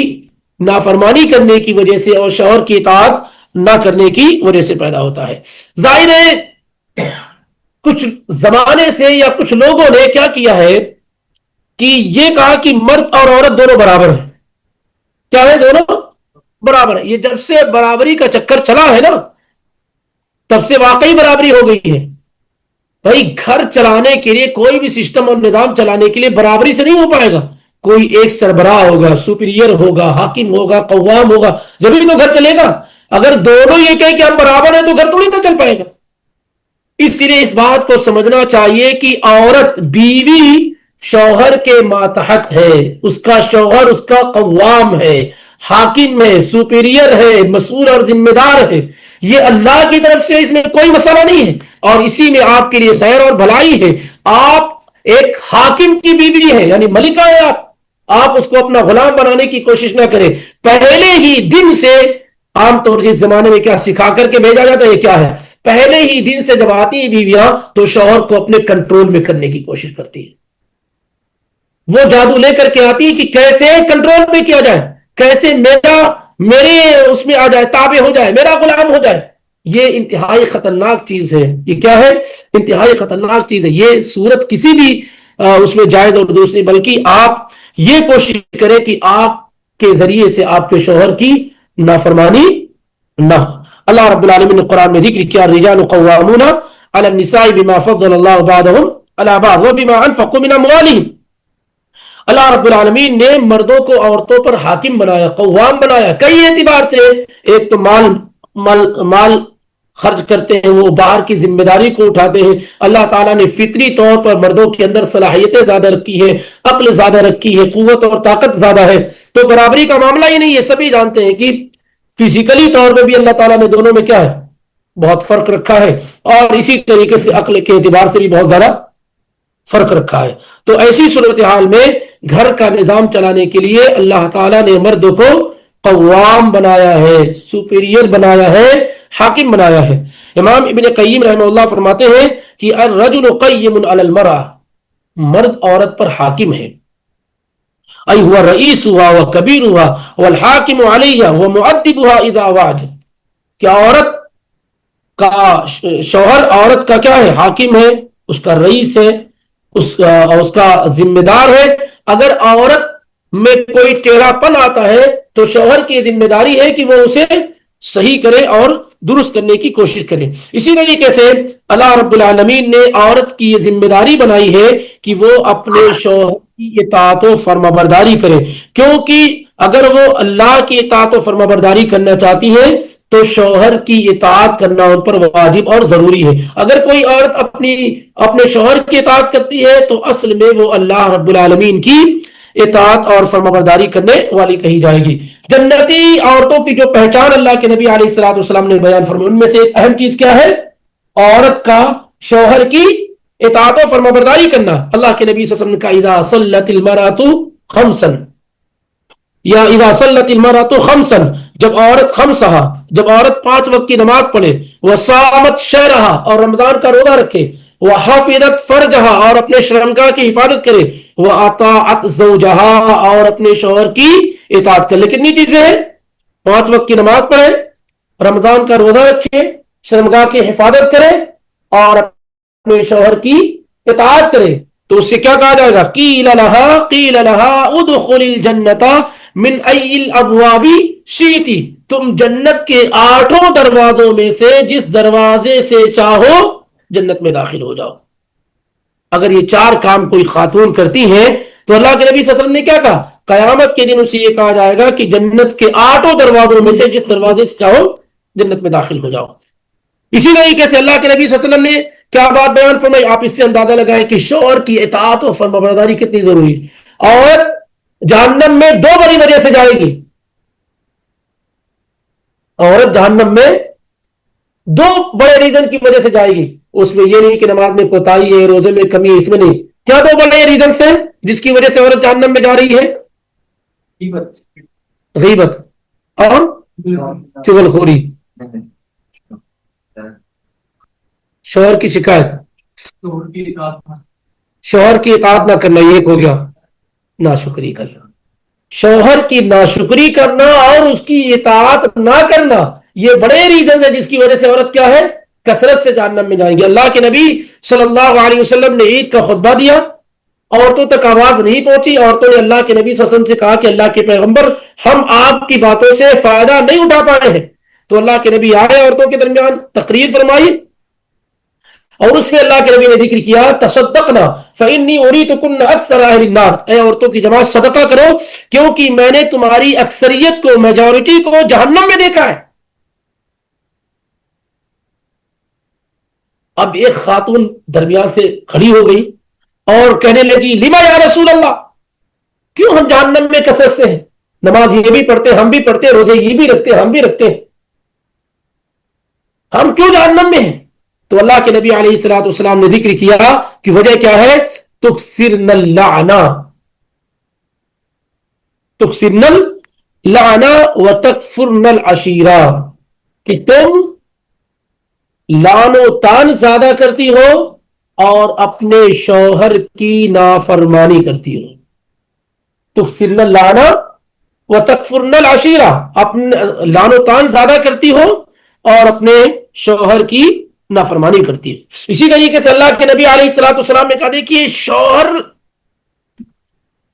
نافرمانی کرنے کی وجہ سے اور شوہر کی اطاعت نہ کرنے کی وجہ سے پیدا ہوتا ہے. ظاہر ہے کچھ زمانے سے یا کچھ لوگوں نے کیا کیا ہے کہ یہ کہا کہ مرد اور عورت دونوں برابر ہیں. کیا ہے؟ دونوں برابر ہیں. یہ جب سے برابری کا چکر چلا ہے نا، تب سے واقعی برابری ہو گئی ہے. بھائی گھر چلانے کے لیے کوئی بھی سسٹم اور نظام چلانے کے لیے برابری سے نہیں ہو پائے گا. کوئی ایک سربراہ ہوگا، سپیریئر ہوگا، حاکم ہوگا، قوام ہوگا، جبھی تو گھر چلے گا. اگر دونوں یہ کہیں کہ ہم برابر ہیں تو گھر تھوڑی نہ چل پائے گا. اس لیے اس بات کو سمجھنا چاہیے کہ عورت بیوی شوہر کے ماتحت ہے، اس کا شوہر اس کا قوام ہے، حاکم ہے، سپیریئر ہے، مسئول اور ذمہ دار ہے. یہ اللہ کی طرف سے اس میں کوئی مسئلہ نہیں ہے، اور اسی میں آپ کے لیے خیر اور بھلائی ہے. آپ ایک حاکم کی بیوی ہے، یعنی ملکہ ہے آپ اس کو اپنا غلام بنانے کی کوشش نہ کریں. پہلے ہی دن سے عام طور سے اس زمانے میں کیا سکھا کر کے بھیجا جاتا ہے، کیا ہے، پہلے ہی دن سے جب آتی ہیں بیویاں تو شوہر کو اپنے کنٹرول میں کرنے کی کوشش کرتی ہے. وہ جادو لے کر کے آتی ہے کہ کیسے کنٹرول میں کیا جائے، کیسے میرے اس میں آ جائے، تابع ہو جائے، میرا غلام ہو جائے. یہ انتہائی خطرناک چیز ہے. یہ کیا ہے؟ انتہائی خطرناک چیز ہے. یہ صورت کسی بھی اس میں جائز اور دوسری، بلکہ آپ یہ کوشش کریں کہ آپ کے ذریعے سے آپ کے شوہر کی نافرمانی نہ ہو. اللہ رب العالمین نے قرآن میں ذکر کیا، الرجال قوامون علی النساء بما فضل اللہ بعضهم علی بعض وبما انفقوا من اموالهم. اللہ رب العالمین نے مردوں کو عورتوں پر حاکم بنایا، قوام بنایا کئی اعتبار سے. ایک تو مال خرچ کرتے ہیں، وہ باہر کی ذمہ داری کو اٹھاتے ہیں. اللہ تعالیٰ نے فطری طور پر مردوں کے اندر صلاحیتیں زیادہ رکھی ہے، عقل زیادہ رکھی ہے، قوت اور طاقت زیادہ ہے. تو برابری کا معاملہ ہی نہیں ہے. سبھی جانتے ہیں کہ فزیکلی طور پہ بھی اللہ تعالیٰ نے دونوں میں کیا ہے، بہت فرق رکھا ہے، اور اسی طریقے سے عقل کے اعتبار سے بھی بہت زیادہ فرق رکھا ہے. تو ایسی صورتحال میں گھر کا نظام چلانے کے لیے اللہ تعالیٰ نے مرد کو قوام بنایا ہے، سپیریئر بنایا ہے، حاکم بنایا ہے. امام ابن قیم رحمہ اللہ فرماتے ہیں کہ الرجل قیم علی المرأة، مرد عورت پر حاکم ہے. ای ہوا رئیسها وکبیرها والحاکم علیہا ومعدبها اذا واجب. کہ عورت کا شوہر عورت کا کیا ہے، حاکم ہے، اس کا رئیس ہے، اس کا ذمہ دار ہے. اگر عورت میں کوئی ٹیڑھا پن آتا ہے تو شوہر کی ذمہ داری ہے کہ وہ اسے صحیح کرے اور درست کرنے کی کوشش کرے. اسی طریقے سے اللہ رب العالمین نے عورت کی یہ ذمہ داری بنائی ہے کہ وہ اپنے شوہر کی اطاعت و فرما برداری کرے، کیونکہ اگر وہ اللہ کی اطاعت و فرما برداری کرنا چاہتی ہے تو شوہر کی اطاعت کرنا ان پر واجب اور ضروری ہے. اگر کوئی عورت اپنے شوہر کی اطاعت کرتی ہے تو اصل میں وہ اللہ رب العالمین کی اطاعت اور فرما برداری کرنے والی کہی جائے گی. جنتی عورتوں کی جو پہچان اللہ کے نبی علیہ الصلوۃ والسلام نے بیان فرمائی، ان میں سے ایک اہم چیز کیا ہے؟ عورت کا شوہر کی اطاعت و فرما برداری کرنا. اللہ کے نبی صلی اللہ علیہ وسلم کا اذا صلت المرأة خمسا، یا اذا صلت المرأة خمسا، جب عورت خمسہا، جب عورت 5 وقت کی نماز پڑھے، وصامت شہرہا، اور رمضان کا روزہ رکھے، وحفظت فرجہا، اور اپنے شرمگاہ کی حفاظت کرے، واطاعت زوجہا، اور اپنے شوہر کی اطاعت کرے. کتنی چیزیں ہیں؟ 5 وقت کی نماز پڑھے، رمضان کا روزہ رکھے، شرمگاہ کی حفاظت کرے، اور اپنے شوہر کی اطاعت کرے. تو اس سے کیا کہا جائے گا؟ قیل لہا ادخل الجنۃ من ای الابواب شئتی، تم جنت کے 8 دروازوں میں سے جس دروازے سے چاہو جنت میں داخل ہو جاؤ. اگر یہ 4 کام کوئی خاتون کرتی ہیں تو اللہ کے نبی صلی اللہ علیہ وسلم نے کیا کہا؟ قیامت کے دن اسے یہ کہا جائے گا کہ جنت کے 8 دروازوں میں سے جس دروازے سے چاہو جنت میں داخل ہو جاؤ. اسی طریقے سے اللہ کے نبی صلی اللہ علیہ وسلم نے کیا بات بیان فرمائی؟ آپ اس سے اندازہ لگائیں کہ شوہر کی اطاعت و فرما برداری کتنی ضروری ہے. اور جہنم میں 2 بڑی وجہ سے جائے گی. عورت جہنم میں 2 بڑے ریزن کی وجہ سے جائے گی. اس میں یہ نہیں کہ نماز میں کوتاہی ہے، روزے میں کمی ہے، اس میں نہیں. کیا 2 بڑے ریزن ہیں جس کی وجہ سے عورت جہنم میں جا رہی ہے؟ غیبت اور چغلخوری، شوہر کی شکایت، شوہر کی اطاعت نہ کرنا، یہ ایک ہو گیا. ناشکری کرنا، شوہر کی ناشکری کرنا اور اس کی اطاعت نہ کرنا، یہ بڑے ریزن ہے جس کی وجہ سے عورت کیا ہے، کثرت سے جہنم میں جائیں گے. اللہ کے نبی صلی اللہ علیہ وسلم نے عید کا خطبہ دیا، عورتوں تک آواز نہیں پہنچی. عورتوں نے اللہ کے نبی صلی اللہ علیہ وسلم سے کہا کہ اللہ کے پیغمبر، ہم آپ کی باتوں سے فائدہ نہیں اٹھا پا رہے ہیں، تو اللہ کے نبی آئے عورتوں کے درمیان تقریر فرمائی اور اس میں اللہ کے نبی نے ذکر کیا تصدقنا فإنی اریتکن اکثر اہل النار، اے عورتوں کی جماعت صدقہ کرو کیونکہ میں نے تمہاری اکثریت کو، میجورٹی کو جہنم میں دیکھا ہے۔ اب ایک خاتون درمیان سے کھڑی ہو گئی اور کہنے لگی لما یا رسول اللہ، کیوں ہم جہنم میں کثرت سے ہیں؟ نماز یہ بھی پڑھتے، ہم بھی پڑھتے، روزے یہ بھی رکھتے، ہم بھی رکھتے، ہم کیوں جہنم میں ہیں؟ تو اللہ کے نبی علیہ الصلوۃ والسلام نے ذکر کیا کہ وجہ کیا ہے، تکثرن اللعنہ، تکثرن اللعنہ وتکفرن العشیرہ، کہ تم لعن و تان زیادہ کرتی ہو اور اپنے شوہر کی نافرمانی کرتی ہو۔ تکثرن اللعنہ وتکفرن العشیرہ، اپنے لعن و تان زیادہ کرتی ہو اور اپنے شوہر کی نافرمانی کرتی ہے۔ اسی طریقے سے اللہ کے نبی علیہ الصلوۃ والسلام نے کہا دیکھیے شوہر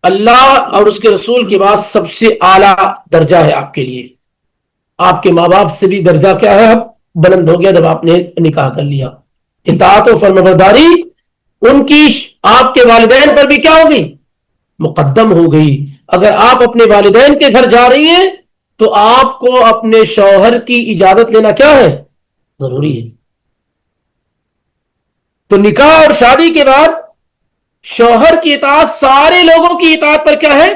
اللہ اور اس کے رسول کے بعد سب سے اعلیٰ درجہ ہے آپ کے لیے، آپ کے ماں باپ سے بھی درجہ کیا ہے، اب بلند ہو گیا جب آپ نے نکاح کر لیا۔ اطاعت و فرمانبرداری ان کی آپ کے والدین پر بھی کیا ہو گئی، مقدم ہو گئی۔ اگر آپ اپنے والدین کے گھر جا رہی ہیں تو آپ کو اپنے شوہر کی اجازت لینا کیا ہے، ضروری ہے۔ تو نکاح اور شادی کے بعد شوہر کی اطاعت سارے لوگوں کی اطاعت پر کیا ہے،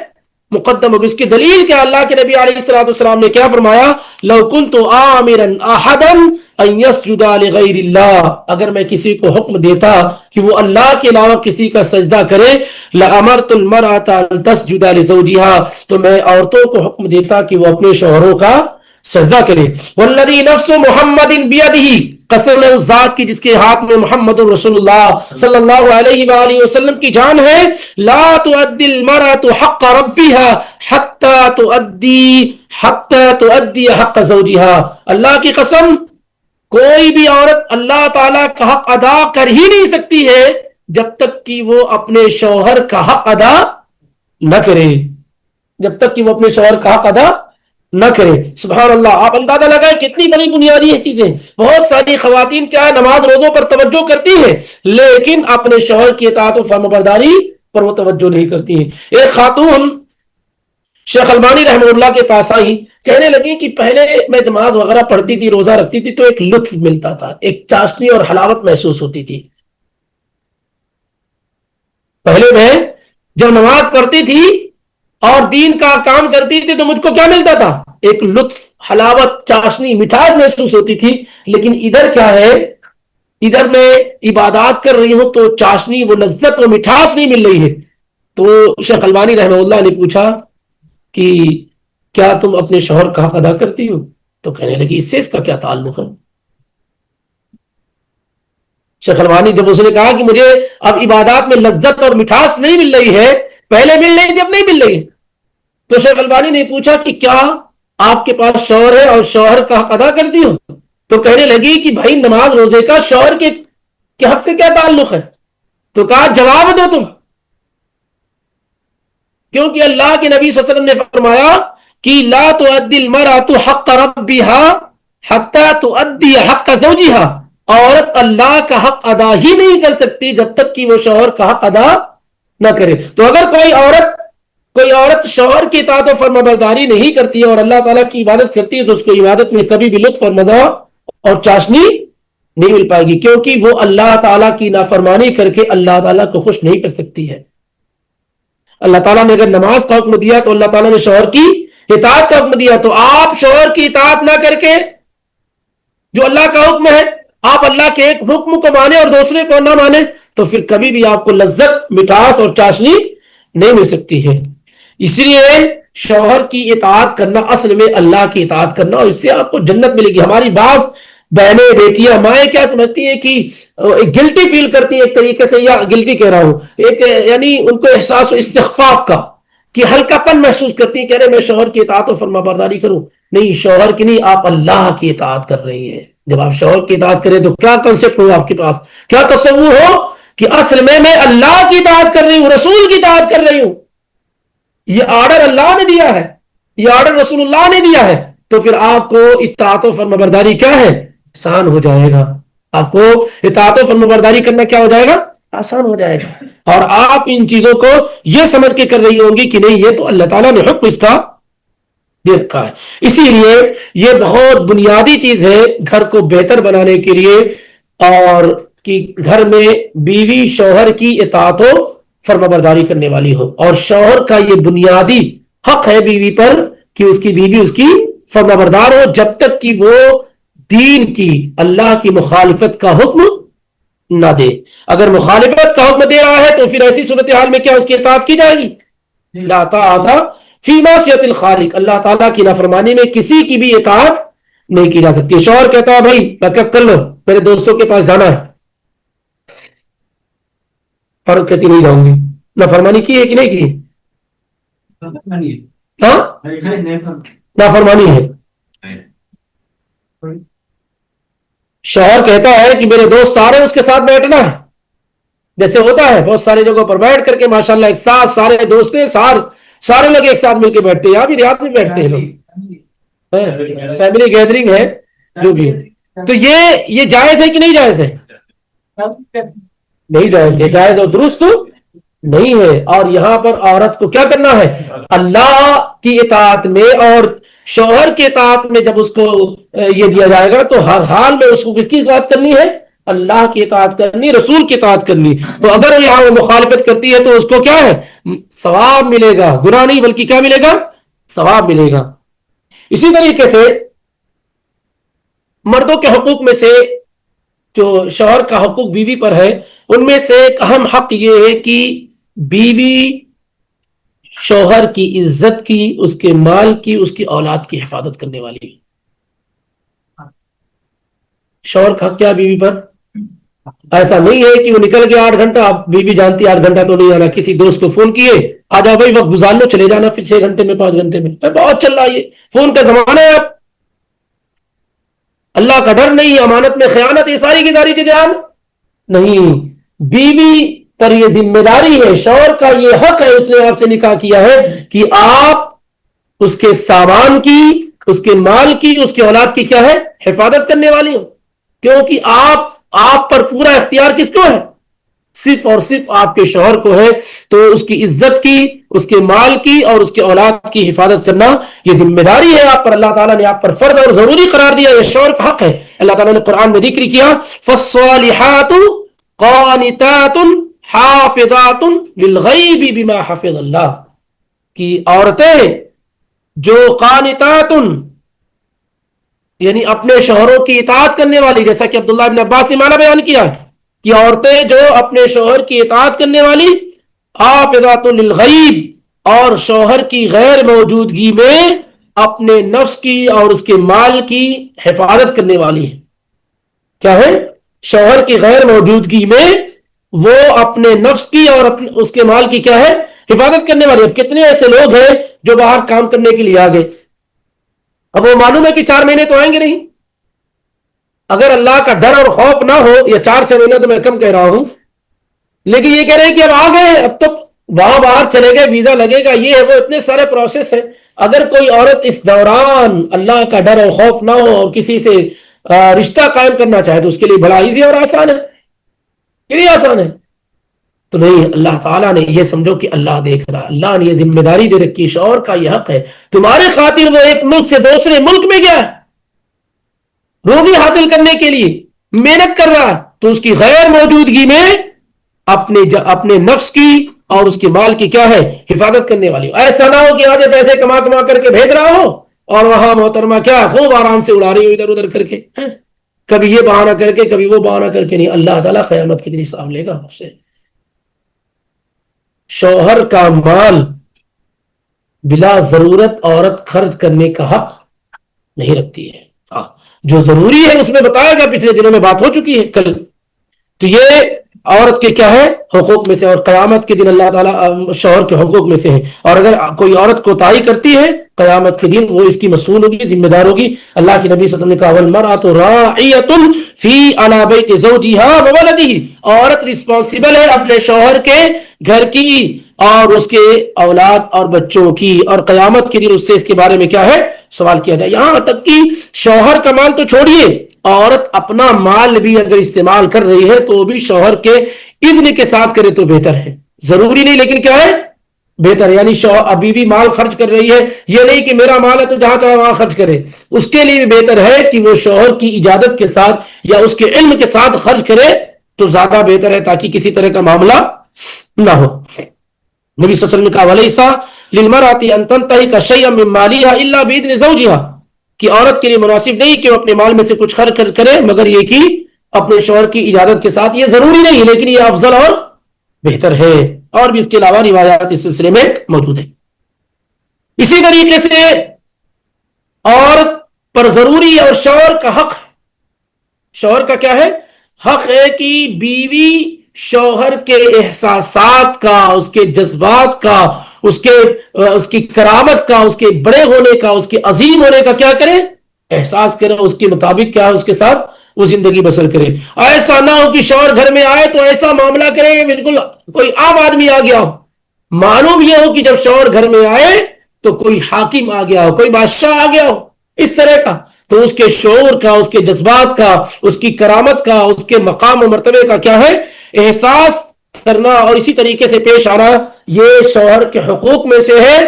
مقدم ہوگی۔ اس کی دلیل کیا، اللہ کے نبی علیہ الصلوۃ والسلام نے کیا فرمایا، لو كنت آمرا احدا ان يسجد لغیر اللہ، اگر میں کسی کو حکم دیتا کہ وہ اللہ کے علاوہ کسی کا سجدہ کرے، لامرت المرأة ان تسجد لزوجها، تو میں عورتوں کو حکم دیتا کہ وہ اپنے شوہروں کا سجدہ کرے۔ والذی نفس محمد بیدہ، قسم ہے اس ذات کی جس کے ہاتھ میں محمد رسول اللہ صلی اللہ علیہ وآلہ وسلم کی جان ہے، لا تؤدی المرأة حق ربها حتی تؤدی حق زوجها، اللہ کی قسم کوئی بھی عورت اللہ تعالیٰ کا حق ادا کر ہی نہیں سکتی ہے جب تک کہ وہ اپنے شوہر کا حق ادا نہ کرے، جب تک کہ وہ اپنے شوہر کا حق ادا نہ کرے۔ سبحان اللہ، آپ اندازہ لگائیں کتنی بڑی بنیادی چیزیں۔ بہت ساری خواتین کیا ہے، نماز روزوں پر توجہ کرتی ہیں لیکن اپنے شوہر کی اطاعت و فرمانبرداری پر وہ توجہ نہیں کرتی ہیں۔ ایک خاتون شیخ البانی رحمہ اللہ کے پاس آئی، کہنے لگی کہ پہلے میں نماز وغیرہ پڑھتی تھی، روزہ رکھتی تھی تو ایک لطف ملتا تھا، ایک چاشنی اور حلاوت محسوس ہوتی تھی۔ پہلے میں جب نماز پڑھتی تھی اور دین کا کام کرتی تھی تو مجھ کو کیا ملتا تھا، ایک لطف، حلاوت، چاشنی، مٹھاس محسوس ہوتی تھی۔ لیکن ادھر کیا ہے، ادھر میں عبادات کر رہی ہوں تو چاشنی، وہ لذت و مٹھاس نہیں مل رہی ہے۔ تو شیخ البانی رحمہ اللہ نے پوچھا کہ کیا تم اپنے شوہر کا حق ادا کرتی ہو؟ تو کہنے لگی اس سے اس کا کیا تعلق ہے؟ شیخ البانی جب اس نے کہا کہ مجھے اب عبادات میں لذت اور مٹھاس نہیں مل رہی ہے، پہلے مل رہی تھی اب نہیں مل رہی ہے، تو شیخ البانی نے پوچھا کہ کیا آپ کے پاس شوہر ہے اور شوہر کا حق ادا کرتی ہو؟ تو کہنے لگی کہ بھائی نماز روزے کا شوہر کے حق سے کیا تعلق ہے؟ تو کہا جواب دو تم، کیونکہ اللہ کے نبی صلی اللہ علیہ وسلم نے فرمایا کہ لا تؤدی المرأة حق ربها حتى تؤدی حق زوجها، عورت اللہ کا حق ادا ہی نہیں کر سکتی جب تک کہ وہ شوہر کا حق ادا نہ کرے۔ تو اگر کوئی عورت شوہر کی اطاعت و فرمانبرداری نہیں کرتی ہے اور اللہ تعالیٰ کی عبادت کرتی ہے تو اس کو عبادت میں کبھی بھی لطف اور مزہ اور چاشنی نہیں مل پائے گی، کیونکہ وہ اللہ تعالیٰ کی نافرمانی کر کے اللہ تعالیٰ کو خوش نہیں کر سکتی ہے۔ اللہ تعالیٰ نے اگر نماز کا حکم دیا تو اللہ تعالیٰ نے شوہر کی اطاعت کا حکم دیا، تو آپ شوہر کی اطاعت نہ کر کے جو اللہ کا حکم ہے، آپ اللہ کے ایک حکم کو مانے اور دوسرے کو نہ مانے تو پھر کبھی بھی آپ کو لذت، مٹھاس اور چاشنی نہیں مل سکتی ہے۔ اس لیے شوہر کی اطاعت کرنا اصل میں اللہ کی اطاعت کرنا، اور اس سے آپ کو جنت ملے گی۔ ہماری بعض بہنیں، بیٹیاں، مائیں کیا سمجھتی ہیں کہ گلٹی فیل کرتی ہیں ایک طریقے سے، یا گلٹی کہہ رہا ہوں، ایک یعنی ان کو احساس و استخفاف کا، کہ ہلکا پن محسوس کرتی ہیں، کہہ رہے میں شوہر کی اطاعت و فرمانبرداری کروں۔ نہیں، شوہر کی نہیں، آپ اللہ کی اطاعت کر رہی ہیں۔ جب آپ شوہر کی اطاعت کریں تو کیا کنسپٹ ہو آپ کے پاس، کیا تصور ہو کہ اصل میں اللہ کی اطاعت کر رہی ہوں، رسول کی اطاعت کر رہی ہوں۔ یہ آرڈر اللہ نے دیا ہے، یہ آرڈر رسول اللہ نے دیا ہے۔ تو پھر آپ کو اطاعت و فرمانبرداری کیا ہے؟ آسان ہو جائے گا. آپ کو اطاعت و فرمانبرداری کرنا کیا ہو جائے گا؟ آسان ہو جائے گا. اور آپ ان چیزوں کو یہ سمجھ کے کر رہی ہوں گی کہ نہیں یہ تو اللہ تعالیٰ نے حکم اس کا دے رکھا ہے. اسی لیے یہ بہت بنیادی چیز ہے گھر کو بہتر بنانے کے لیے، اور کہ گھر میں بیوی شوہر کی اطاعت و فرمانبرداری کرنے والی ہو. اور شوہر کا یہ بنیادی حق ہے بیوی پر کہ اس کی بیوی اس کی فرمانبردار ہو، جب تک کہ وہ دین کی، اللہ کی مخالفت کا حکم نہ دے. اگر مخالفت کا حکم دے رہا ہے تو پھر ایسی صورتحال میں کیا اس کی اطاعت کی جائے گی؟ لا طاعت فی معصیت الخالق، اللہ تعالیٰ کی نافرمانی میں کسی کی بھی اطاعت نہیں کی جا سکتی. شوہر کہتا ہے بھائی بیک اپ کر لو، میرے دوستوں کے پاس جانا ہے، عورت کہتی نہیں جاؤں گی. نافرمانی کی ہے کہ نہیں کی؟ ہاں نافرمانی ہے. شوہر کہتا ہے کہ میرے دوست سارے اس کے ساتھ بیٹھنا ہے، جیسے ہوتا ہے بہت سارے جگہوں پر بیٹھ کر کے ماشاءاللہ ایک ساتھ سارے دوست سارے لوگ ایک ساتھ مل کے بیٹھتے ہیں. یہاں بھی ریاض میں بیٹھتے ہیں لوگ، فیملی گیدرنگ ہے جو بھی ہے. تو یہ جائز ہے کہ نہیں جائز ہے؟ نہیں جائز ہے، جائز اور درست نہیں ہے. اور یہاں پر عورت کو کیا کرنا ہے؟ اللہ کی اطاعت میں اور شوہر کی اطاعت میں جب اس کو یہ دیا جائے گا تو ہر حال میں اس کو کس کی اطاعت کرنی ہے؟ اللہ کی اطاعت کرنی، رسول کی اطاعت کرنی. تو اگر یہاں وہ مخالفت کرتی ہے تو اس کو کیا ہے؟ ثواب ملے گا، گناہ نہیں بلکہ کیا ملے گا؟ ثواب ملے گا. اسی طریقے سے مردوں کے حقوق میں سے جو شوہر کا حقوق بیوی پر ہے، ان میں سے ایک اہم حق یہ ہے کہ بیوی شوہر کی عزت کی، اس کے مال کی، اس کی اولاد کی حفاظت کرنے والی ہے. شوہر کا حق کیا بیوی پر؟ ایسا نہیں ہے کہ وہ نکل گیا 8 گھنٹہ، اب بیوی جانتی 8 گھنٹہ تو نہیں آنا، کسی دوست کو فون کیے آ جاؤ بھائی وقت گزار لو، چلے جانا پھر 6 گھنٹے میں 5 گھنٹے میں. بہت چل رہا ہے یہ فون کا زمانہ ہے. اب اللہ کا ڈر نہیں، امانت میں خیانت، یہ ساری کی ساری چیزیں عام نہیں. بیوی پر یہ ذمہ داری ہے، شوہر کا یہ حق ہے، اس نے آپ سے نکاح کیا ہے کہ آپ اس کے سامان کی، اس کے مال کی، اس کے اولاد کی کیا ہے؟ حفاظت کرنے والی ہو. کیونکہ آپ پر پورا اختیار کس کو ہے؟ صرف اور صرف آپ کے شوہر کو ہے. تو اس کی عزت کی، اس کے مال کی اور اس کے اولاد کی حفاظت کرنا یہ ذمہ داری ہے آپ پر. اللہ تعالیٰ نے آپ پر فرض اور ضروری قرار دیا، یہ شوہر کا حق ہے. اللہ تعالیٰ نے قرآن میں ذکر کیا فالصالحات قانتات حافظات للغیب بما حفظ اللہ، کی عورتیں جو قانتات یعنی اپنے شوہروں کی اطاعت کرنے والی، جیسا کہ عبداللہ ابن عباس نے معنی بیان کیا کہ عورتیں جو اپنے شوہر کی اطاعت کرنے والی، حافظات للغیب، اور شوہر کی غیر موجودگی میں اپنے نفس کی اور اس کے مال کی حفاظت کرنے والی ہے. کیا ہے؟ شوہر کی غیر موجودگی میں وہ اپنے نفس کی اور اس کے مال کی کیا ہے؟ حفاظت کرنے والی. اب کتنے ایسے لوگ ہیں جو باہر کام کرنے کے لیے آ گئے، اب وہ معلوم ہے کہ 4 مہینے تو آئیں گے نہیں. اگر اللہ کا ڈر اور خوف نہ ہو، یا 4-6 مہینے تو میں کم کہہ رہا ہوں، لیکن یہ کہہ رہے ہیں کہ اب آ گئے، اب تو وہاں باہر چلے گئے، ویزا لگے گا، یہ ہے وہ، اتنے سارے پروسیس ہیں. اگر کوئی عورت اس دوران اللہ کا ڈر اور خوف نہ ہو اور کسی سے رشتہ قائم کرنا چاہے تو اس کے لیے بڑا ایزی اور آسان ہے. یہ آسان ہے تو نہیں. اللہ تعالیٰ نے یہ سمجھو کہ اللہ دیکھ رہا، اللہ نے یہ ذمہ داری دے رکھی، شوہر کا یہ حق ہے تمہارے خاطر وہ ایک ملک سے دوسرے ملک میں گیا ہے روزی حاصل کرنے کے لیے، محنت کر رہا ہے، تو اس کی غیر موجودگی میں اپنے نفس کی اور اس کے مال کی کیا ہے؟ حفاظت کرنے والی. ایسا نہ ہو کہ آج پیسے کما کر کے بھیج رہا ہو اور وہاں محترمہ کیا خوب آرام سے اڑا رہی ہو ادھر ادھر کر کے، کبھی یہ بہانہ کر کے کبھی وہ بہانہ کر کے. نہیں، اللہ تعالیٰ قیامت کے دن حساب لے گا اس سے. شوہر کا مال بلا ضرورت عورت خرچ کرنے کا حق نہیں رکھتی ہے. جو ضروری ہے اس میں بتایا گیا، پچھلے دنوں میں بات ہو چکی ہے کل. تو یہ عورت کے کیا ہے؟ حقوق میں سے، اور قیامت کے دن اللہ تعالیٰ شوہر کے حقوق میں سے ہے. اور اگر کوئی عورت کوتاہی کرتی ہے قیامت کے دن وہ اس کی مسئول ہوگی، ذمہ دار ہوگی. اللہ کے نبی صلی اللہ علیہ وسلم نے کہا والمرأة راعیۃ فی علی بیت زوجہا وولدہ، عورت رسپانسبل ہے اپنے شوہر کے گھر کی اور اس کے اولاد اور بچوں کی، اور قیامت کے دن اس سے اس کے بارے میں کیا ہے؟ سوال کیا جائے. یہاں تک کہ شوہر کا مال تو چھوڑیے, عورت اپنا مال بھی اگر استعمال کر رہی ہے تو بھی شوہر کے اذن کے ساتھ کرے تو بہتر ہے. ضروری نہیں لیکن کیا ہے, بہتر. یعنی ابھی بھی مال خرچ کر رہی ہے, یہ نہیں کہ میرا مال ہے تو جہاں چاہے وہاں خرچ کرے. اس کے لیے بھی بہتر ہے کہ وہ شوہر کی اجازت کے ساتھ یا اس کے علم کے ساتھ خرچ کرے تو زیادہ بہتر ہے, تاکہ کسی طرح کا معاملہ نہ ہو. نبی صلی اللہ علیہ وسلم نے کہا وَلَيْسَ لِلْمَرْأَةِ أَن تَنْتَهِكَ شَيْئًا مِّن مَالِهَا إِلَّا بِإِذْنِ زَوْجِهَا, کہ عورت کے لیے مناسب نہیں کہ وہ اپنے مال میں سے کچھ خرچ کرے مگر یہ کہ اپنے شوہر کی اجازت کے ساتھ. یہ ضروری نہیں لیکن یہ افضل اور بہتر ہے. اور بھی اس کے علاوہ روایات اس سلسلے میں موجود ہیں. اسی طریقے سے عورت پر ضروری اور شوہر کا حق, شوہر کا کیا ہے, حق ہے کہ بیوی شوہر کے احساسات کا, اس کے جذبات کا, اس کی کرامت کا, اس کے بڑے ہونے کا, اس کے عظیم ہونے کا کیا کرے, احساس کرے, اس کے مطابق کیا ہے اس کے ساتھ وہ زندگی بسر کرے. ایسا نہ ہو کہ شوہر گھر میں آئے تو ایسا معاملہ کرے بالکل کوئی عام آدمی آ گیا ہو. معلوم یہ ہو کہ جب شوہر گھر میں آئے تو کوئی حاکم آ گیا ہو, کوئی بادشاہ آ گیا ہو, اس طرح کا. تو اس کے شعور کا, اس کے جذبات کا, اس کی کرامت کا, اس کے مقام و مرتبے کا کیا ہے, احساس کرنا اور اسی طریقے سے پیش آنا, یہ شوہر کے حقوق میں سے ہے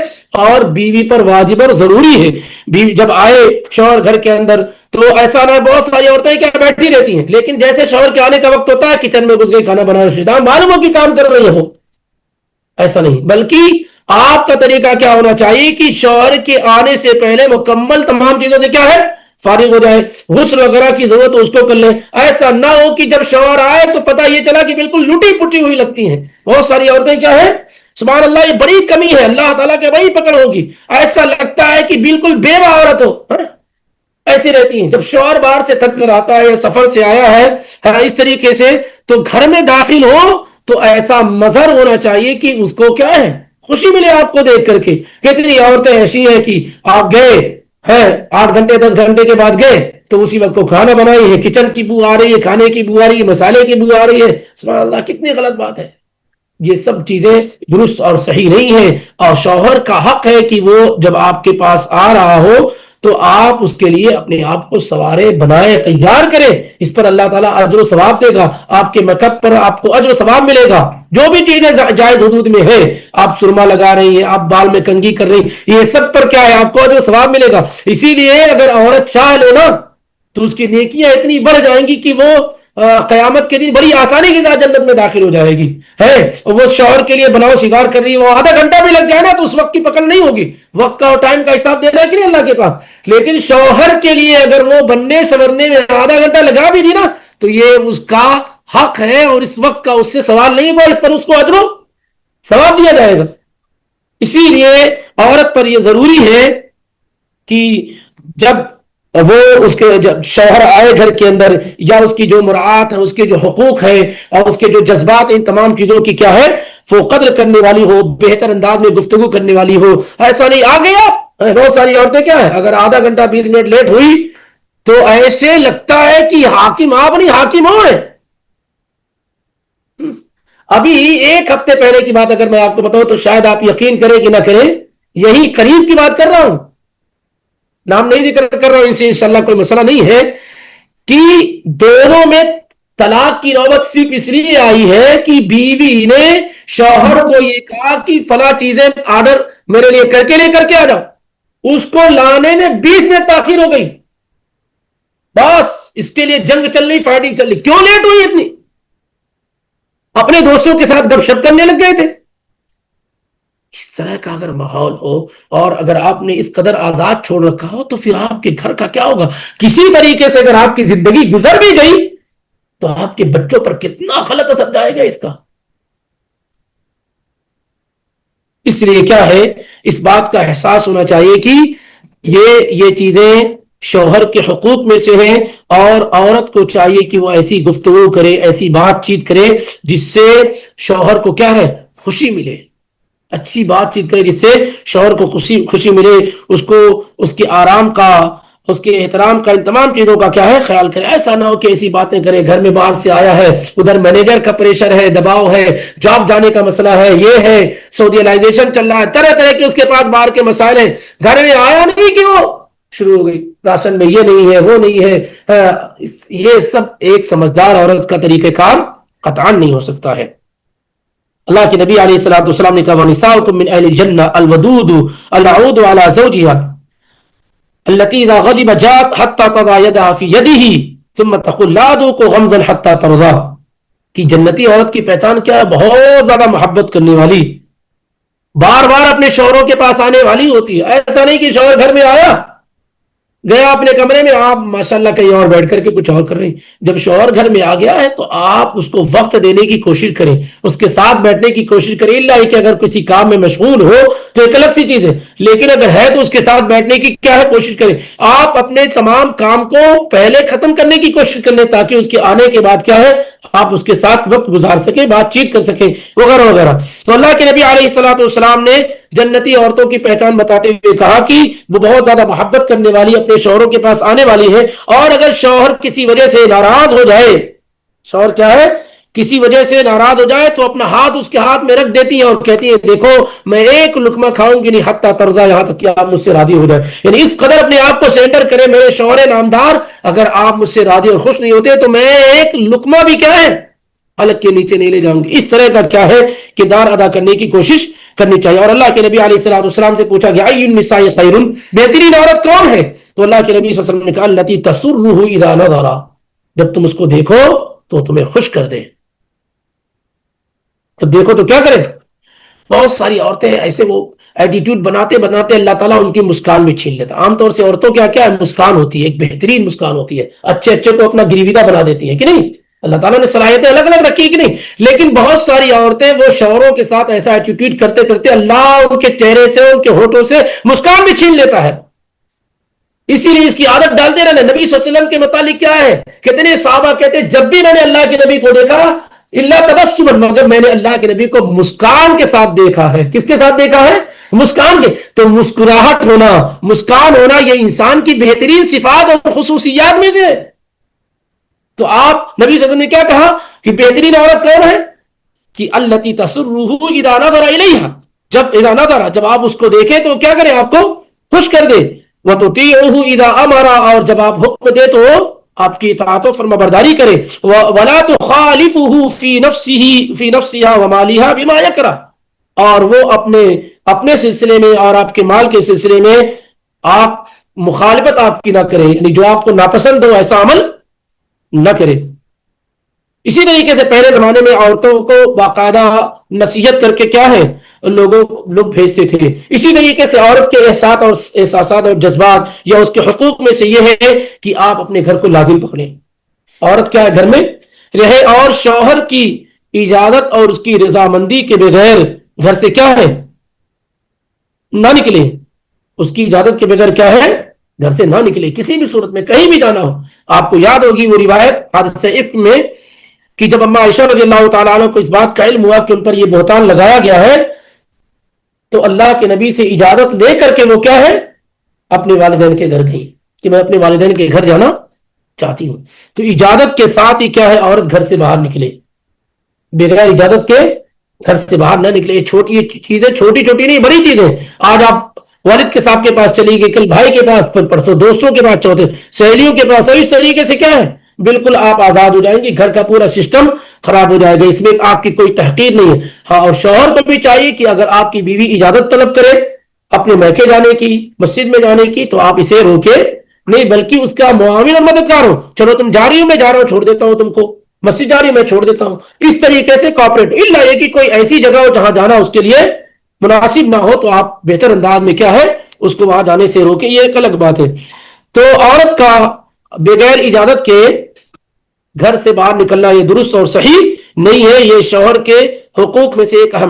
اور بیوی پر واجب اور ضروری ہے. بیوی جب آئے شوہر گھر کے اندر تو ایسا نہ, بہت ساری عورتیں کیا بیٹھی رہتی ہیں لیکن جیسے شوہر کے آنے کا وقت ہوتا ہے کچن میں گھس گئی, کھانا بنانا, معلوم ہو کہ کام کر رہی ہو. ایسا نہیں, بلکہ آپ کا طریقہ کیا ہونا چاہیے کہ شوہر کے آنے سے پہلے مکمل تمام چیزوں سے کیا ہے فارغ ہو جائے. غسل وغیرہ کی ضرورت اس کو کر لیں. ایسا نہ ہو کہ جب شوہر آئے تو پتہ یہ چلا کہ بالکل لٹی پٹی ہوئی لگتی ہیں. بہت ساری عورتیں کیا ہے, سبحان اللہ, یہ بڑی کمی ہے, اللہ تعالیٰ کے بڑی پکڑ ہوگی. ایسا لگتا ہے کہ بالکل بیوہ عورت ہو, ایسی رہتی ہیں. جب شوہر باہر سے تھک کر آتا ہے یا سفر سے آیا ہے اس طریقے سے, تو گھر میں داخل ہو تو ایسا مظہر ہونا چاہیے کہ اس کو کیا ہے, خوشی ملے آپ کو دیکھ کر کے. کتنی عورتیں ایسی ہیں کہ آپ گئے ہیں 8 گھنٹے 10 گھنٹے کے بعد گئے تو اسی وقت کو کھانا بنائی ہے, کچن کی بو آ رہی ہے, کھانے کی بو آ رہی ہے, مسالے کی بو آ رہی ہے. سبحان اللہ, کتنی غلط بات ہے. یہ سب چیزیں درست اور صحیح نہیں ہیں. اور شوہر کا حق ہے کہ وہ جب آپ کے پاس آ رہا ہو تو آپ اس کے لیے اپنے آپ کو سوارے, بنائے, تیار کریں. اس پر اللہ تعالیٰ اجر و ثواب دے گا. آپ کے میک اپ پر آپ کو اجر و ثواب ملے گا. جو بھی چیزیں جائز حدود میں ہے, آپ سرما لگا رہی ہیں, آپ بال میں کنگھی کر رہی ہیں, یہ سب پر کیا ہے, آپ کو اجر و ثواب ملے گا. اسی لیے اگر عورت چاہ لے نا تو اس کی نیکیاں اتنی بڑھ جائیں گی کہ وہ قیامت کے دن بڑی آسانی کے ساتھ جنت میں داخل ہو جائے گی. ہے وہ شوہر کے لیے بناؤ شکار کر رہی ہے, وہ آدھا گھنٹہ بھی لگ جائے نا تو اس وقت کی پکڑ نہیں ہوگی. وقت کا اور ٹائم کا حساب دینا ہے کہ نہیں اللہ کے پاس. لیکن شوہر کے لیے اگر وہ بننے سنورنے میں آدھا گھنٹہ لگا بھی دی نا تو یہ اس کا حق ہے اور اس وقت کا اس سے سوال نہیں ہوا, اس پر اس کو اجر و ثواب دیا جائے گا. اسی لیے عورت پر یہ ضروری ہے کہ جب وہ اس کے جب شوہر آئے گھر کے اندر, یا اس کی جو مراعات ہے, اس کے جو حقوق ہے اور اس کے جو جذبات, ان تمام چیزوں کی کیا ہے وہ قدر کرنے والی ہو, بہتر انداز میں گفتگو کرنے والی ہو. ایسا نہیں آ گیا. بہت ساری عورتیں کیا ہے, اگر آدھا گھنٹہ 20 منٹ لیٹ ہوئی تو ایسے لگتا ہے کہ حاکم آپ نہیں حاکم ہو. ابھی 1 ہفتے پہلے کی بات اگر میں آپ کو بتاؤں تو شاید آپ یقین کریں کہ نہ کریں, یہی قریب کی بات کر رہا ہوں, نام نہیں ذکر کر رہا ہوں, ان شاء اللہ کوئی مسئلہ نہیں ہے, کہ دونوں میں طلاق کی نوبت صرف اس لیے آئی ہے کہ بیوی نے شوہر کو یہ کہا کہ فلاں چیزیں آرڈر میرے لیے کر کے لے کر کے آ جاؤ. اس کو لانے میں 20 منٹ تاخیر ہو گئی. بس اس کے لیے جنگ چل رہی, فائٹنگ چل رہی. کیوں لیٹ ہوئی اتنی؟ اپنے دوستوں کے ساتھ گپ شپ کرنے لگ گئے تھے. اس طرح کا اگر ماحول ہو اور اگر آپ نے اس قدر آزاد چھوڑ رکھا ہو تو پھر آپ کے گھر کا کیا ہوگا؟ کسی طریقے سے اگر آپ کی زندگی گزر بھی گئی تو آپ کے بچوں پر کتنا غلط اثر جائے گا اس کا. اس لیے کیا ہے, اس بات کا احساس ہونا چاہیے کہ یہ چیزیں شوہر کے حقوق میں سے ہیں, اور عورت کو چاہیے کہ وہ ایسی گفتگو کرے, ایسی بات چیت کرے جس سے شوہر کو کیا ہے خوشی ملے, اچھی بات چیت کرے جس سے شوہر کو خوشی ملے, اس کو اس کے آرام کا, اس کے احترام کا, ان تمام چیزوں کا کیا ہے خیال کرے. ایسا نہ ہو کہ ایسی باتیں کرے, گھر میں باہر سے آیا ہے, ادھر مینیجر کا پریشر ہے, دباؤ ہے, جاب جانے کا مسئلہ ہے, یہ ہے سعودیائزیشن چل رہا ہے, طرح طرح کے اس کے پاس باہر کے مسائل ہیں. گھر میں آیا نہیں کہ وہ شروع ہو گئی، راشن میں یہ نہیں ہے وہ نہیں ہے، یہ سب ایک سمجھدار عورت کا طریقہ کار قطعا نہیں ہو سکتا ہے۔ اللہ کے نبی علیہ الصلوۃ والسلام نے کہا وَنِسَاؤُكُم مِّنْ أَهْلِ الْجَنَّةِ الْوَدُودُ الْعَوْدُ عَلَى زَوْجِهَا الَّتِي إِذَا غَضِبَ جَاءَتْ حَتَّى تَضَعَ يَدَهَا فِي يَدِهِ ثُمَّ تَقُولُ لَا أَذُوقُ غَمْزًا حَتَّى تَرْضَىٰ۔ کہ جنتی عورت کی پہچان کیا ہے؟ بہت زیادہ محبت کرنے والی، بار بار اپنے شوہروں کے پاس آنے والی ہوتی ہے۔ ایسا نہیں کہ شوہر گھر میں آیا، گیا اپنے کمرے میں، آپ ماشاءاللہ کہیں اور بیٹھ کر کے کچھ اور کر رہے ہیں۔ جب شوہر گھر میں آ گیا ہے تو آپ اس کو وقت دینے کی کوشش کریں، اس کے ساتھ بیٹھنے کی کوشش کریں، اللہ کہ اگر کسی کام میں مشغول ہو تو ایک الگ سی چیز ہے، لیکن اگر ہے تو اس کے ساتھ بیٹھنے کی کیا ہے کوشش کریں۔ آپ اپنے تمام کام کو پہلے ختم کرنے کی کوشش کر لیں تاکہ اس کے آنے کے بعد کیا ہے آپ اس کے ساتھ وقت گزار سکیں، بات چیت کر سکیں وغیرہ وغیرہ۔ تو اللہ کے نبی علیہ الصلوۃ والسلام نے جنتی عورتوں کی پہچان بتاتے ہوئے کہا کہ وہ بہت زیادہ محبت کرنے والی، اپنے شوہروں کے پاس آنے والی ہے، اور اگر شوہر کسی وجہ سے ناراض ہو جائے، شوہر کیا ہے کسی وجہ سے ناراض ہو جائے تو اپنا ہاتھ اس کے ہاتھ میں رکھ دیتی ہیں اور کہتی ہیں دیکھو میں ایک لقمہ کھاؤں گی نہیں حتیٰ ترضیٰ، یہاں تک کہ آپ مجھ سے راضی ہو جائے۔ یعنی اس قدر اپنے آپ کو سرنڈر کرے میرے شوہر نامدار، اگر آپ مجھ سے راضی اور خوش نہیں ہوتے تو میں ایک لقمہ بھی کیا ہے حلق کے نیچے نہیں لے جاؤں گی۔ اس طرح کا کیا ہے کردار ادا کرنے کی کوشش کرنی چاہیے۔ اور اللہ کے نبی علیہ الصلوۃ والسلام سے پوچھا کہ ای النساء خیر، بہترین عورت کون ہے؟ تو اللہ کے نبی صلی اللہ علیہ وسلم نے کہا التی تسرہ اذا نظر، جب تم اس کو دیکھو تو تمہیں خوش کر دے۔ تو دیکھو تو کیا کرے؟ بہت ساری عورتیں ایسے وہ ایٹیٹیوڈ بناتے بناتے اللہ تعالیٰ ان کی مسکان بھی چھین لیتا۔ عام طور سے عورتوں کیا کیا ہے مسکان ہوتی ہے، ایک بہترین مسکان ہوتی ہے، اچھے اچھے کو اپنا گریویدہ بنا دیتی ہے کہ نہیں؟ اللہ تعالیٰ نے صلاحیتیں الگ الگ رکھی کہ نہیں؟ لیکن بہت ساری عورتیں وہ شوہروں کے ساتھ ایسا ایٹیٹیوڈ کرتے کرتے اللہ ان کے چہرے سے ان کے ہونٹوں سے مسکان بھی چھین لیتا ہے۔ اسی لیے اس کی عادت ڈالتے رہنے۔ نبی صلی اللہ علیہ وسلم کے متعلق کیا ہے؟ کتنے صحابہ کہتے جب بھی میں نے اللہ کے نبی کو دیکھا اللہ تبسما، مگر میں نے اللہ کے نبی کو مسکان کے ساتھ دیکھا ہے۔ کس کے ساتھ دیکھا ہے؟ مسکان کے۔ تو مسکراہٹ ہونا، مسکان ہونا یہ انسان کی بہترین صفات اور خصوصیات میں سے۔ تو آپ نبی صلی اللہ علیہ وسلم نے کیا کہا کہ بہترین عورت کون ہے؟ کہ التی تسرہ اذا نظر الیہا، جب اذا نظر، جب آپ اس کو دیکھیں تو کیا کرے آپ کو خوش کر دے۔ وتطیعہ اذا امر، اور جب آپ حکم دے تو آپ کی اطاعت و فرما برداری کرے۔ ولا تخالفہ فی نفسها ومالها بما یکرہ، اور وہ اپنے سلسلے میں اور آپ کے مال کے سلسلے میں آپ مخالفت آپ کی نہ کرے، یعنی جو آپ کو ناپسند ہو ایسا عمل نہ کرے۔ اسی طریقے سے پہلے زمانے میں عورتوں کو باقاعدہ نصیحت کر کے کیا ہے لوگ بھیجتے تھے۔ اسی طریقے سے عورت کے احساسات اور جذبات یا اس کے حقوق میں سے یہ ہے کہ آپ اپنے گھر کو لازم پکڑیں۔ عورت کیا ہے گھر میں رہے اور شوہر کی اجازت اور اس کی رضامندی کے بغیر گھر سے کیا ہے نہ نکلے۔ اس کی اجازت کے بغیر کیا ہے گھر سے نہ نکلے، کسی بھی صورت میں کہیں بھی جانا ہو۔ آپ کو یاد ہوگی وہ روایت حادثہ افک میں کہ جب اما عائشہ رضی اللہ تعالیٰ عنہ کو اس بات کا علم ہوا کہ ان پر یہ بہتان لگایا گیا ہے تو اللہ کے نبی سے اجازت لے کر کے وہ کیا ہے اپنے والدین کے گھر گئی کہ میں اپنے والدین کے گھر جانا چاہتی ہوں۔ تو اجازت کے ساتھ ہی کیا ہے عورت گھر سے باہر نکلے، بغیر اجازت کے گھر سے باہر نہ نکلے۔ یہ چھوٹی چیزیں، چھوٹی چھوٹی نہیں بڑی چیزیں۔ آج آپ والد کے صاحب کے پاس چلی گئی، کل بھائی کے پاس، پھر پرسوں دوستوں کے پاس، چوتھے سہیلیوں کے پاس، اس طریقے سے کیا ہے بالکل آپ آزاد ہو جائیں گے، گھر کا پورا سسٹم خراب ہو جائے گا، اس میں آپ کی کوئی تحقیر نہیں ہے۔ ہاں، اور شوہر کو بھی چاہیے کہ اگر آپ کی بیوی اجازت طلب کرے اپنے میکے جانے کی، مسجد میں جانے کی، تو آپ اسے روکے نہیں بلکہ اس کا معاون اور مددگار ہو۔ چلو تم جا رہی ہو میں جا رہا ہوں، چھوڑ دیتا ہوں تم کو، مسجد جا رہی ہوں میں چھوڑ دیتا ہوں، اس طریقے سے کوآپریٹ۔ الا یہ کہ کوئی ایسی جگہ ہو جہاں جانا اس کے لیے مناسب نہ ہو تو آپ بہتر انداز میں کیا ہے اس کو وہاں جانے سے روکے، یہ ایک الگ بات ہے۔ تو عورت کا بغیر اجازت کے گھر سے باہر نکلنا یہ درست اور صحیح نہیں ہے، یہ شوہر کے حقوق میں سے ایک اہم